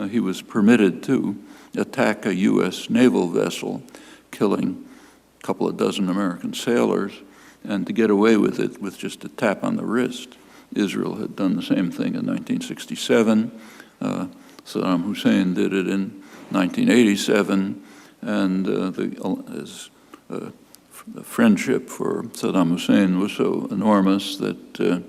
He was permitted to attack a U.S. naval vessel, killing a couple of dozen American sailors, and to get away with it with just a tap on the wrist. Israel had done the same thing in 1967. Saddam Hussein did it in 1987, and his friendship for Saddam Hussein was so enormous that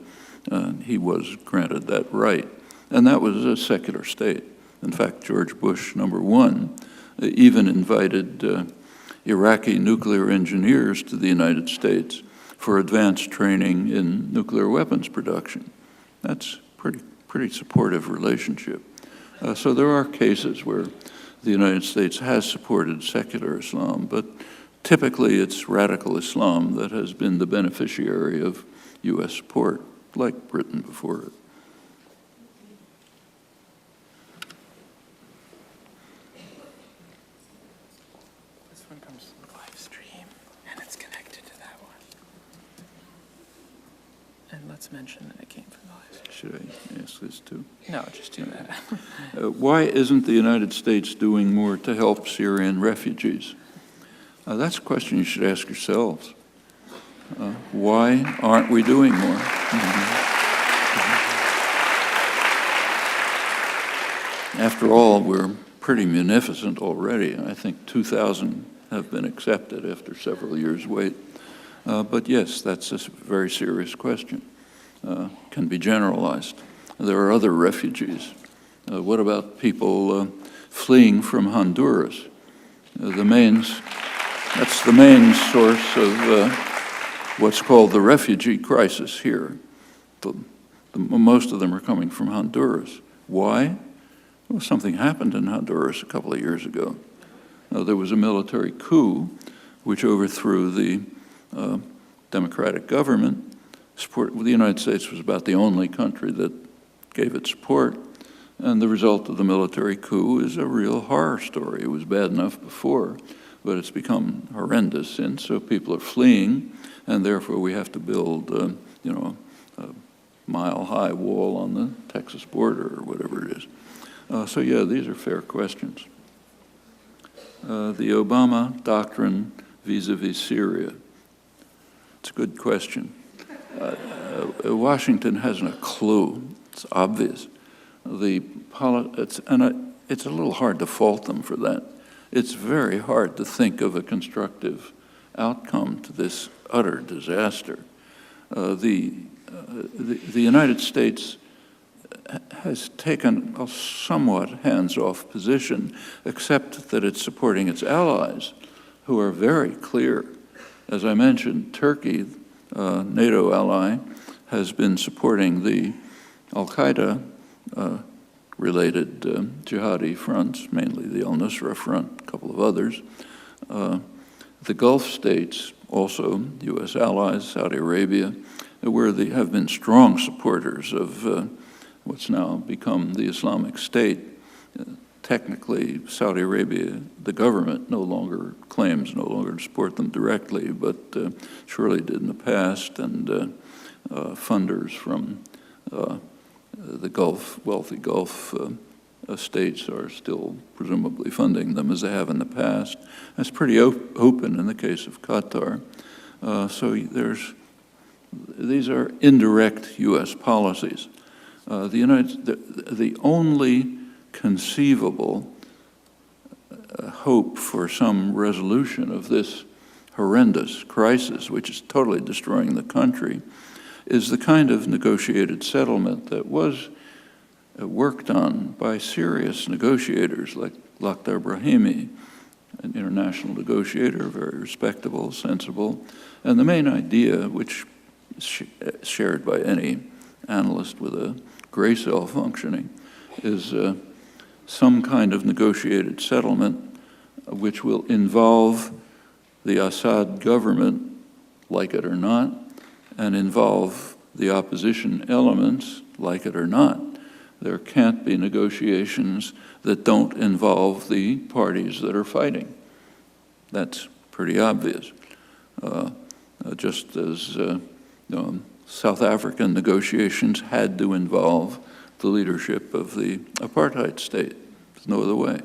he was granted that right. And that was a secular state. In fact, George Bush, #1, even invited Iraqi nuclear engineers to the United States for advanced training in nuclear weapons production. That's pretty supportive relationship. So there are cases where the United States has supported secular Islam, but typically it's radical Islam that has been the beneficiary of U.S. support, like Britain before it. This one comes from live stream, and it's connected to that one. And let's mention that it came from the live stream. Should I ask this too? No, just do that. Why isn't the United States doing more to help Syrian refugees? That's a question you should ask yourselves. Why aren't we doing more? After all, we're pretty munificent already. I think 2,000 have been accepted after several years' wait. But yes, that's a very serious question. Can be generalized. There are other refugees. What about people fleeing from Honduras? That's the main source of what's called the refugee crisis here. Most of them are coming from Honduras. Why? Well, something happened in Honduras a couple of years ago. There was a military coup which overthrew the democratic government. The United States was about the only country that gave it support. And the result of the military coup is a real horror story. It was bad enough before, but it's become horrendous since. So people are fleeing, and therefore we have to build, a mile-high wall on the Texas border or whatever it is. So yeah, these are fair questions. The Obama doctrine vis-a-vis Syria. It's a good question. Washington hasn't a clue. It's obvious. It's a little hard to fault them for that. It's very hard to think of a constructive outcome to this utter disaster. The United States has taken a somewhat hands-off position, except that it's supporting its allies, who are very clear. As I mentioned, Turkey, NATO ally, has been supporting the Al-Qaeda related jihadi fronts, mainly the al-Nusra Front, a couple of others. The Gulf states, also U.S. allies, Saudi Arabia, have been strong supporters of what's now become the Islamic State. Technically, Saudi Arabia, the government, no longer to support them directly, but surely did in the past, and funders from the wealthy Gulf states are still presumably funding them as they have in the past. That's pretty open in the case of Qatar. So these are indirect U.S. policies. The only conceivable hope for some resolution of this horrendous crisis, which is totally destroying the country, is the kind of negotiated settlement that was worked on by serious negotiators like Lakhdar Brahimi, an international negotiator, very respectable, sensible. And the main idea, which is shared by any analyst with a gray cell functioning, is some kind of negotiated settlement which will involve the Assad government, like it or not, and involve the opposition elements, like it or not. there can't be negotiations that don't involve the parties that are fighting. That's pretty obvious. Just as South African negotiations had to involve the leadership of the apartheid state. There's no other way.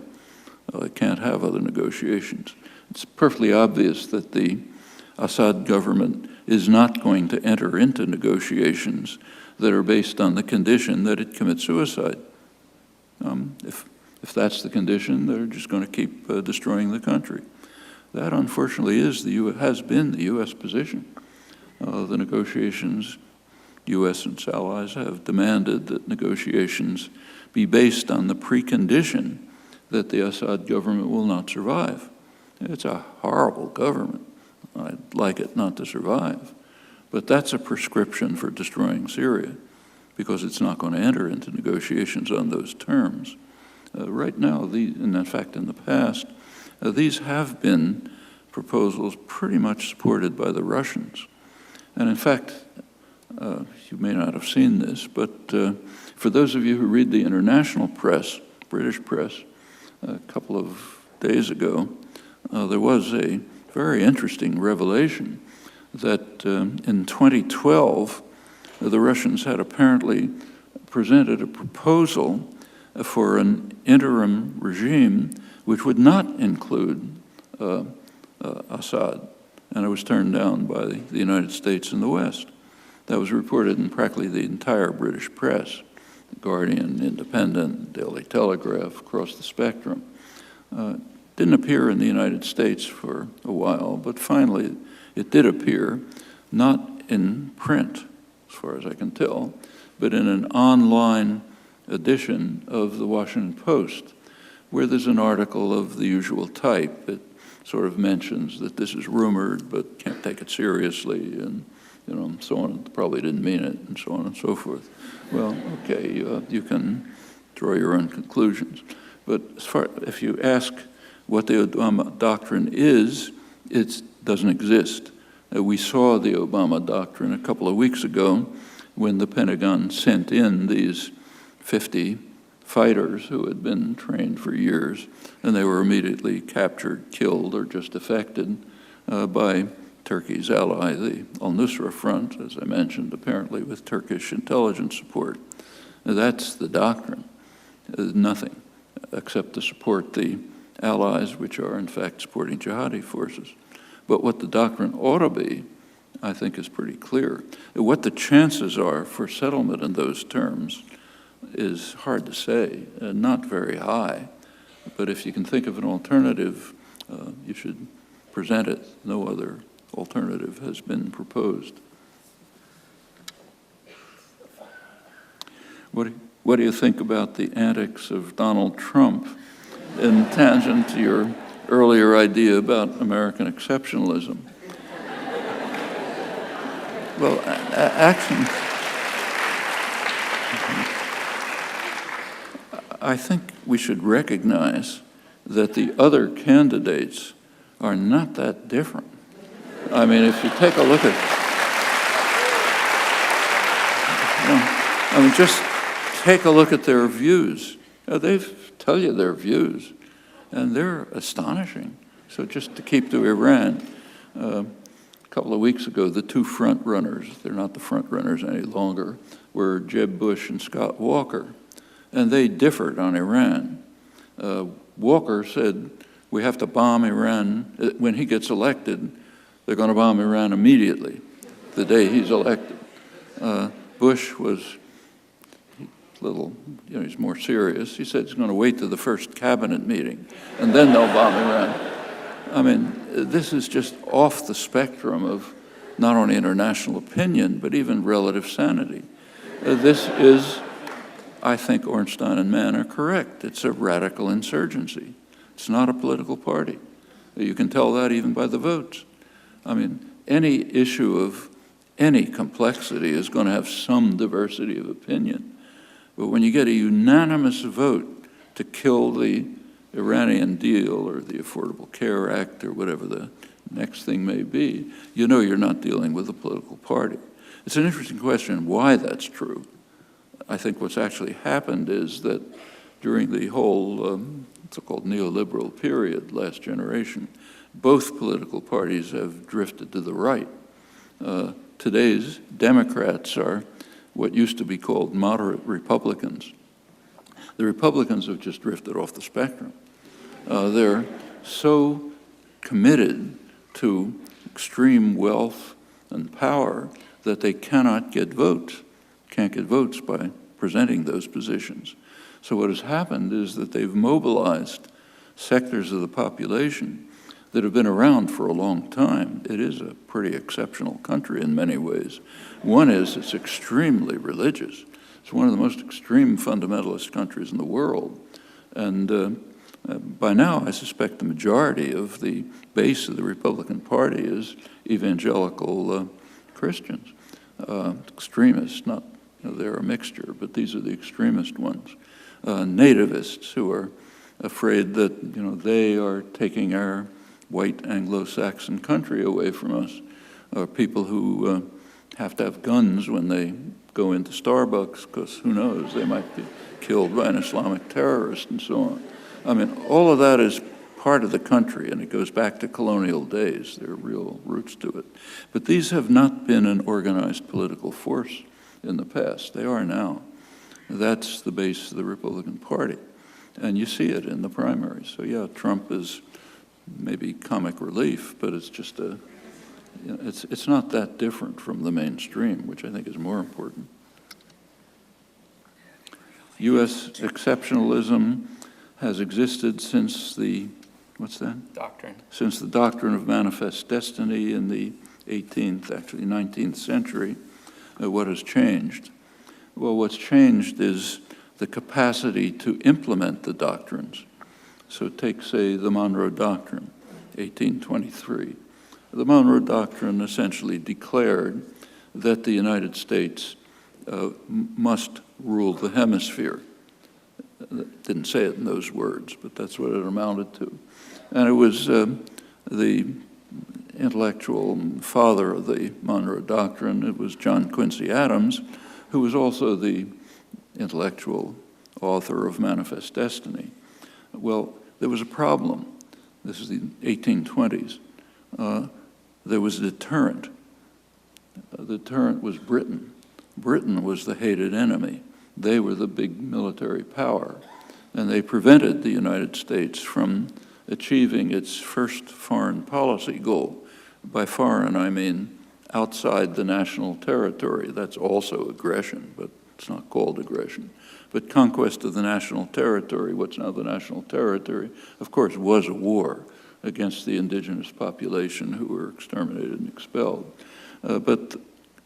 They can't have other negotiations. It's perfectly obvious that the Assad government is not going to enter into negotiations that are based on the condition that it commits suicide. If that's the condition, they're just going to keep destroying the country. That, unfortunately, has been the U.S. position. The negotiations, U.S. and its allies have demanded that negotiations be based on the precondition that the Assad government will not survive. It's a horrible government. I'd like it not to survive. But that's a prescription for destroying Syria, because it's not going to enter into negotiations on those terms. Right now, and in fact in the past, these have been proposals pretty much supported by the Russians. And in fact, you may not have seen this, but for those of you who read the international press, British press, a couple of days ago, there was a very interesting revelation that in 2012, the Russians had apparently presented a proposal for an interim regime which would not include Assad, and it was turned down by the United States and the West. That was reported in practically the entire British press, The Guardian, Independent, Daily Telegraph, across the spectrum. Didn't appear in the United States for a while, but finally it did appear, not in print, as far as I can tell, but in an online edition of the Washington Post, where there's an article of the usual type that sort of mentions that this is rumored, but can't take it seriously, and so on. Probably didn't mean it, and so on and so forth. Well, okay, you can draw your own conclusions. But if you ask what the Obama doctrine is, it doesn't exist. We saw the Obama doctrine a couple of weeks ago when the Pentagon sent in these 50 fighters who had been trained for years, and they were immediately captured, killed, or just affected by Turkey's ally, the al-Nusra Front, as I mentioned, apparently with Turkish intelligence support. That's the doctrine. Nothing except to support the allies, which are in fact supporting jihadi forces. But what the doctrine ought to be, I think, is pretty clear. What the chances are for settlement in those terms is hard to say, not very high. But if you can think of an alternative, you should present it. No other alternative has been proposed. What do you think about the antics of Donald Trump in tangent to your earlier idea about American exceptionalism? Well, I think we should recognize that the other candidates are not that different. I mean, if you take a look at, just take a look at their views. They tell you their views, and they're astonishing. So just to keep to Iran, a couple of weeks ago, the two front runners, they're not the front runners any longer, were Jeb Bush and Scott Walker, and they differed on Iran. Walker said, we have to bomb Iran. When he gets elected, they're going to bomb Iran immediately, the day he's elected. Bush was he's more serious. He said he's going to wait to the first cabinet meeting, and then they'll bomb Iran. I mean, this is just off the spectrum of not only international opinion, but even relative sanity. This is, I think Ornstein and Mann are correct. It's a radical insurgency. It's not a political party. You can tell that even by the votes. I mean, any issue of any complexity is going to have some diversity of opinion. But when you get a unanimous vote to kill the Iranian deal or the Affordable Care Act or whatever the next thing may be, you know you're not dealing with a political party. It's an interesting question why that's true. I think what's actually happened is that during the whole so-called neoliberal period, last generation, both political parties have drifted to the right. Today's Democrats are what used to be called moderate Republicans. The Republicans have just drifted off the spectrum. They're so committed to extreme wealth and power that they cannot get votes, can't get votes by presenting those positions. So what has happened is that they've mobilized sectors of the population that have been around for a long time. It is a pretty exceptional country in many ways. One is it's extremely religious. It's one of the most extreme fundamentalist countries in the world. And by now, I suspect the majority of the base of the Republican Party is evangelical Christians, extremists, not, they're a mixture, but these are the extremist ones. Nativists who are afraid that, they are taking our white Anglo-Saxon country away from us, or people who have to have guns when they go into Starbucks, because who knows, they might be killed by an Islamic terrorist and so on. I mean, all of that is part of the country, and it goes back to colonial days. There are real roots to it. But these have not been an organized political force in the past. They are now. That's the base of the Republican Party. And you see it in the primaries. So yeah, Trump is maybe comic relief, but it's just it's not that different from the mainstream, which I think is more important. U.S. exceptionalism has existed since the, what's that? Doctrine. Since the doctrine of manifest destiny in the 18th, actually 19th century. What has changed? Well, what's changed is the capacity to implement the doctrines. So take, say, the Monroe Doctrine, 1823. The Monroe Doctrine essentially declared that the United States must rule the hemisphere. Didn't say it in those words, but that's what it amounted to. And it was the intellectual father of the Monroe Doctrine. It was John Quincy Adams, who was also the intellectual author of Manifest Destiny. Well, there was a problem. This is the 1820s. There was a deterrent. The deterrent was Britain. Britain was the hated enemy. They were the big military power, and they prevented the United States from achieving its first foreign policy goal. By foreign, I mean outside the national territory. That's also aggression, but it's not called aggression. But conquest of the national territory, what's now the national territory, of course, was a war against the indigenous population who were exterminated and expelled. But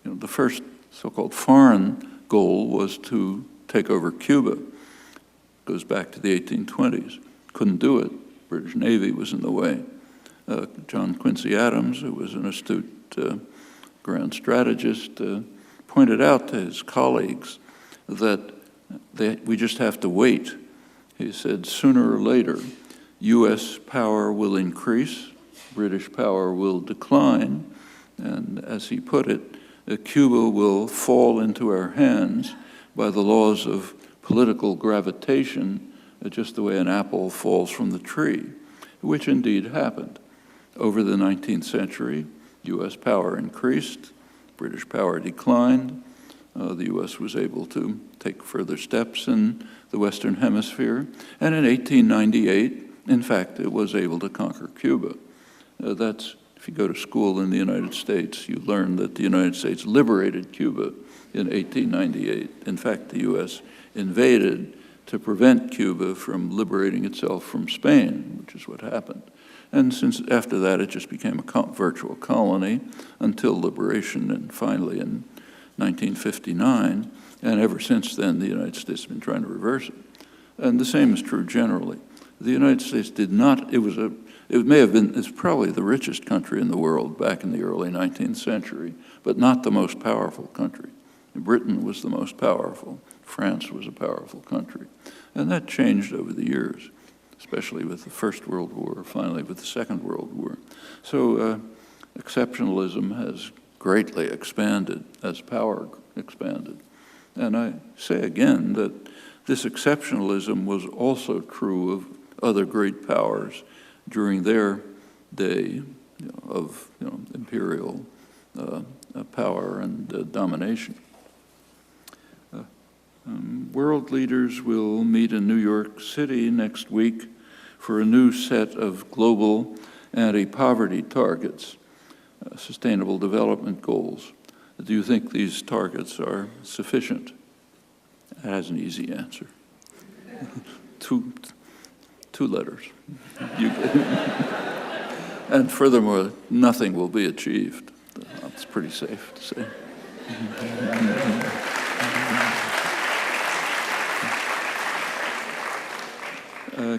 the first so-called foreign goal was to take over Cuba. Goes back to the 1820s. Couldn't do it. British Navy was in the way. John Quincy Adams, who was an astute grand strategist, pointed out to his colleagues that we just have to wait. He said, sooner or later, U.S. power will increase, British power will decline, and as he put it, Cuba will fall into our hands by the laws of political gravitation, just the way an apple falls from the tree, which indeed happened. Over the 19th century, U.S. power increased, British power declined. The U.S. was able to take further steps in the Western Hemisphere, and in 1898, in fact, it was able to conquer Cuba. If you go to school in the United States, you learn that the United States liberated Cuba in 1898. In fact, the U.S. invaded to prevent Cuba from liberating itself from Spain, which is what happened. And since after that, it just became a virtual colony until liberation, and finally in 1959. And ever since then, the United States has been trying to reverse it. And the same is true generally. The United States did not, it's probably the richest country in the world back in the early 19th century, but not the most powerful country. Britain was the most powerful. France was a powerful country. And that changed over the years, especially with the First World War, finally with the Second World War. So exceptionalism has greatly expanded as power expanded. And I say again that this exceptionalism was also true of other great powers during their day of imperial power and domination. World leaders will meet in New York City next week for a new set of global anti-poverty targets, sustainable development goals. Do you think these targets are sufficient? That has an easy answer. two letters. And furthermore, nothing will be achieved. That's pretty safe to say.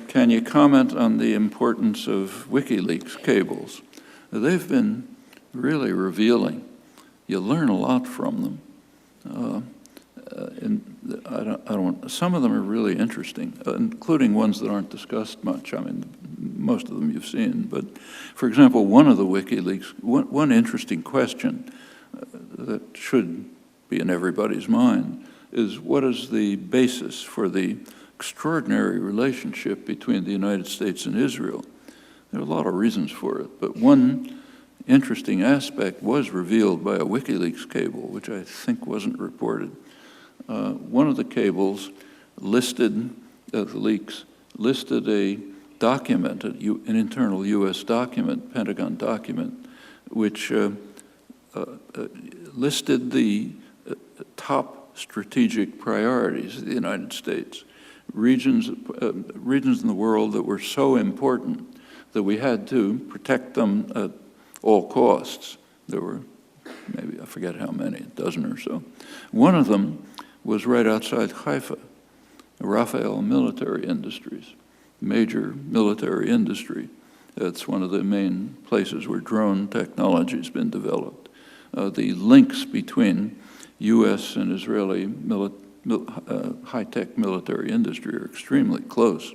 Can you comment on the importance of WikiLeaks cables? They've been really revealing. You learn a lot from them. Some of them are really interesting, including ones that aren't discussed much. I mean, most of them you've seen. But, for example, one of the WikiLeaks, one interesting question that should be in everybody's mind is, what is the basis for the extraordinary relationship between the United States and Israel? There are a lot of reasons for it, but one interesting aspect was revealed by a WikiLeaks cable, which I think wasn't reported. One of the cables listed, the leaks, listed a document, an internal U.S. document, Pentagon document, which listed the top strategic priorities of the United States, regions in the world that were so important that we had to protect them at all costs. There were maybe, I forget how many, a dozen or so. One of them was right outside Haifa, Rafael Military Industries, major military industry. That's one of the main places where drone technology has been developed. The links between U.S. and Israeli high-tech military industry are extremely close.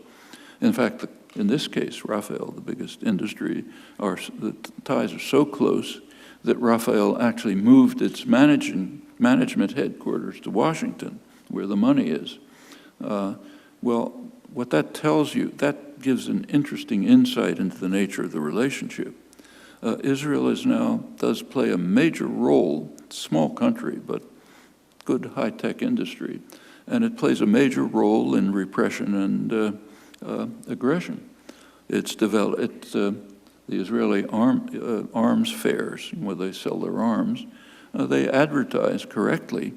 In fact, in this case, Rafael, the biggest industry, the ties are so close that Rafael actually moved its management headquarters to Washington, where the money is. Well, what that tells you, that gives an interesting insight into the nature of the relationship. Israel does play a major role, small country, but good high-tech industry, and it plays a major role in repression and aggression. It's developed, the Israeli arms fairs, where they sell their arms, they advertise correctly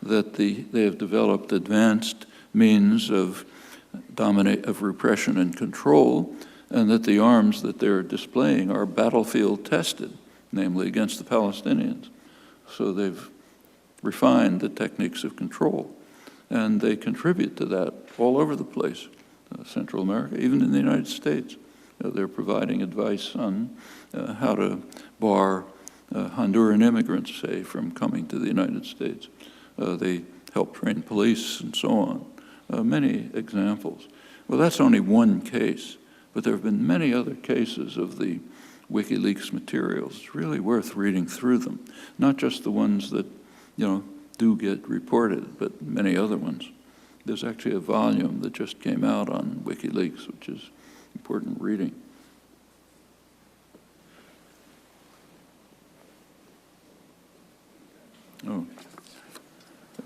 that they have developed advanced means of repression and control, and that the arms that they're displaying are battlefield tested, namely against the Palestinians. So they've refined the techniques of control, and they contribute to that all over the place, Central America, even in the United States. They're providing advice on how to bar Honduran immigrants, say, from coming to the United States. They help train police and so on. Many examples. Well, that's only one case, but there have been many other cases of the WikiLeaks materials. It's really worth reading through them, not just the ones that do get reported, but many other ones. There's actually a volume that just came out on WikiLeaks, which is important reading. Oh.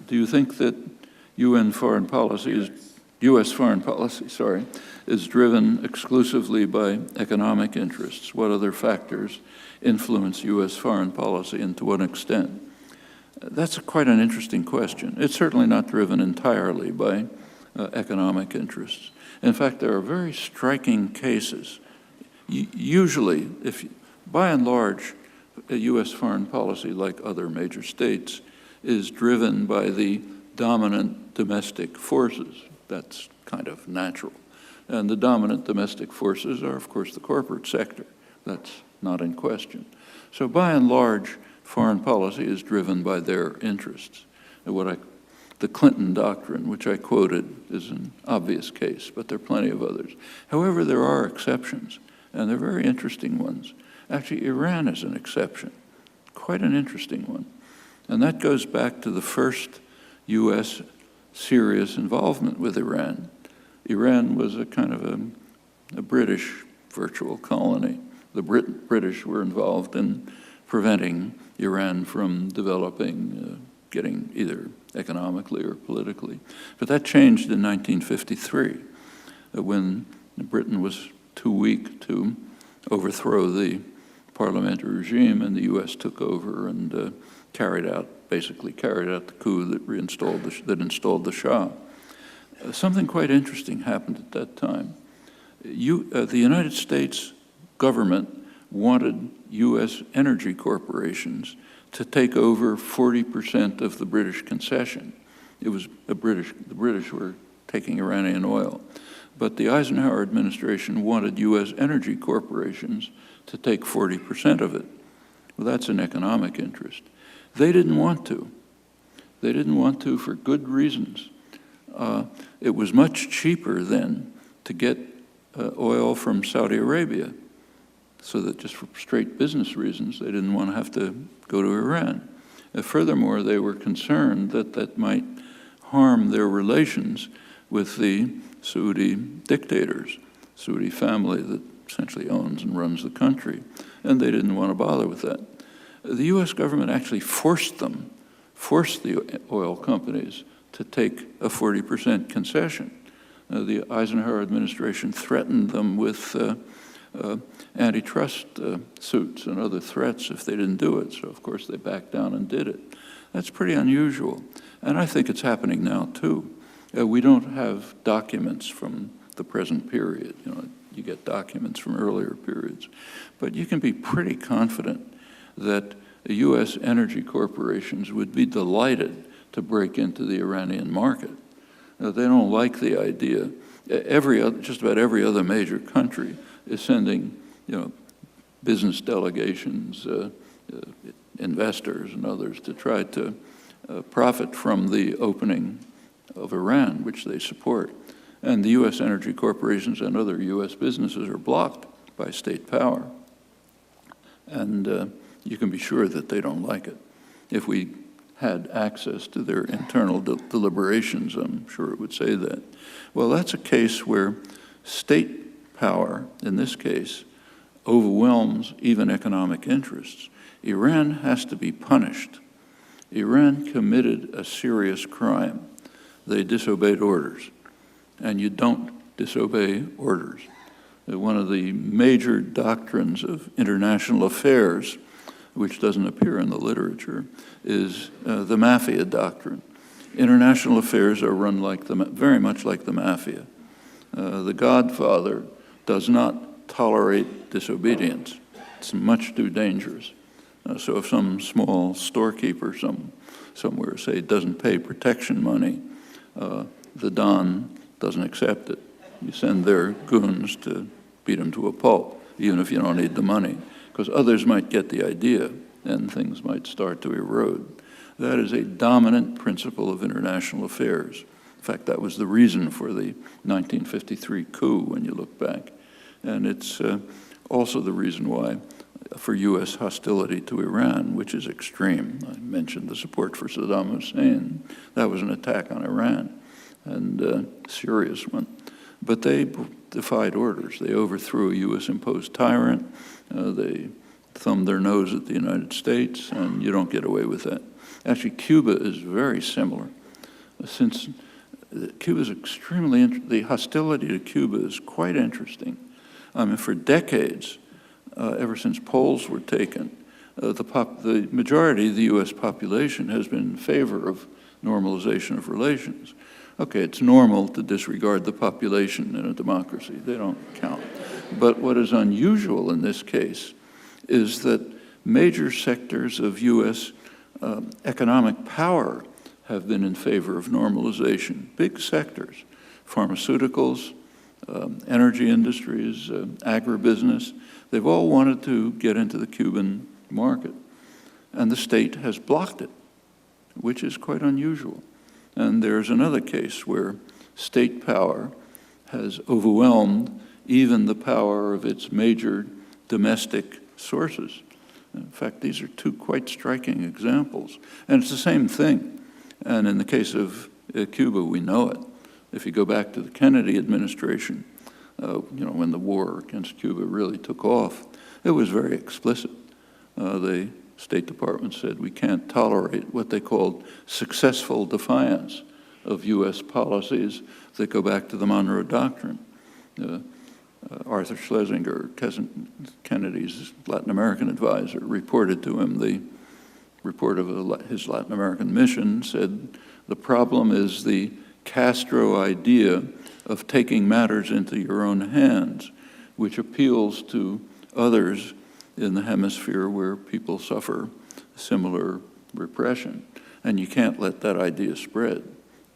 Do you think that U.S. foreign policy is driven exclusively by economic interests? What other factors influence U.S. foreign policy, and to what extent? That's quite an interesting question. It's certainly not driven entirely by economic interests. In fact, there are very striking cases. Usually, by and large, a U.S. foreign policy, like other major states, is driven by the dominant domestic forces. That's kind of natural. And the dominant domestic forces are, of course, the corporate sector. That's not in question. So by and large, foreign policy is driven by their interests. The Clinton doctrine, which I quoted, is an obvious case, but there are plenty of others. However, there are exceptions, and they're very interesting ones. Actually, Iran is an exception, quite an interesting one. And that goes back to the first U.S. serious involvement with Iran. Iran was a kind of a British virtual colony. The British were involved in preventing Iran from developing, getting either economically or politically. But that changed in 1953, when Britain was too weak to overthrow the parliamentary regime, and the U.S. took over and basically carried out the coup that installed the Shah. Something quite interesting happened at that time. The United States government wanted U.S. energy corporations to take over 40% of the British concession. It was the British were taking Iranian oil. But the Eisenhower administration wanted U.S. energy corporations to take 40% of it. Well, that's an economic interest. They didn't want to. They didn't want to for good reasons. It was much cheaper then to get oil from Saudi Arabia, so that just for straight business reasons, they didn't want to have to go to Iran. Furthermore, they were concerned that that might harm their relations with the Saudi dictators, Saudi family that essentially owns and runs the country, and they didn't want to bother with that. The U.S. government actually forced the oil companies to take a 40% concession. The Eisenhower administration threatened them with antitrust suits and other threats if they didn't do it. So, of course, they backed down and did it. That's pretty unusual. And I think it's happening now, too. We don't have documents from the present period. You get documents from earlier periods. But you can be pretty confident that the U.S. energy corporations would be delighted to break into the Iranian market. They don't like the idea. Just about every other major country is sending, business delegations, investors and others to try to profit from the opening of Iran, which they support. And the U.S. energy corporations and other U.S. businesses are blocked by state power. And you can be sure that they don't like it. If we had access to their internal deliberations, I'm sure it would say that. Well, that's a case where state power, in this case, overwhelms even economic interests. Iran has to be punished. Iran committed a serious crime. They disobeyed orders, and you don't disobey orders. One of the major doctrines of international affairs, which doesn't appear in the literature, is the mafia doctrine. International affairs are run very much like the mafia. The Godfather does not tolerate disobedience. It's much too dangerous. So if some small storekeeper somewhere, say, doesn't pay protection money, the Don doesn't accept it. You send their goons to beat him to a pulp, even if you don't need the money, because others might get the idea and things might start to erode. That is a dominant principle of international affairs. In fact, that was the reason for the 1953 coup, when you look back. And it's also the reason why for U.S. hostility to Iran, which is extreme. I mentioned the support for Saddam Hussein. That was an attack on Iran, and a serious one. But they defied orders. They overthrew a U.S.-imposed tyrant. They thumbed their nose at the United States, and you don't get away with that. Actually, Cuba is very similar. Since Cuba is the hostility to Cuba is quite interesting. I mean, for decades, ever since polls were taken, the majority of the U.S. population has been in favor of normalization of relations. Okay, it's normal to disregard the population in a democracy. They don't count. But what is unusual in this case is that major sectors of U.S. Economic power have been in favor of normalization. Big sectors, pharmaceuticals, energy industries, agribusiness, they've all wanted to get into the Cuban market. And the state has blocked it, which is quite unusual. And there's another case where state power has overwhelmed even the power of its major domestic sources. In fact, these are two quite striking examples. And it's the same thing. And in the case of Cuba, we know it. If you go back to the Kennedy administration, when the war against Cuba really took off, it was very explicit. The State Department said we can't tolerate what they called successful defiance of U.S. policies that go back to the Monroe Doctrine. Arthur Schlesinger, Kennedy's Latin American advisor, reported to him the report of his Latin American mission, said the problem is the Castro idea of taking matters into your own hands, which appeals to others in the hemisphere where people suffer similar repression. And you can't let that idea spread.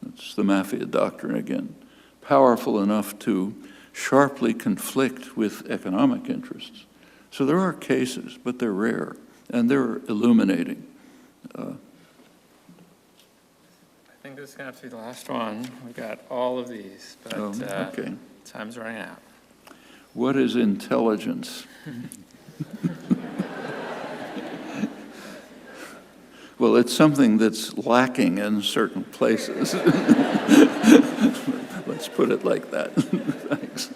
It's the mafia doctrine again. Powerful enough to sharply conflict with economic interests. So there are cases, but they're rare, and they're illuminating. I think this is going to have to be the last one. We got all of these, but okay. Time's running out. What is intelligence? Well, it's something that's lacking in certain places. Let's put it like that. Thanks.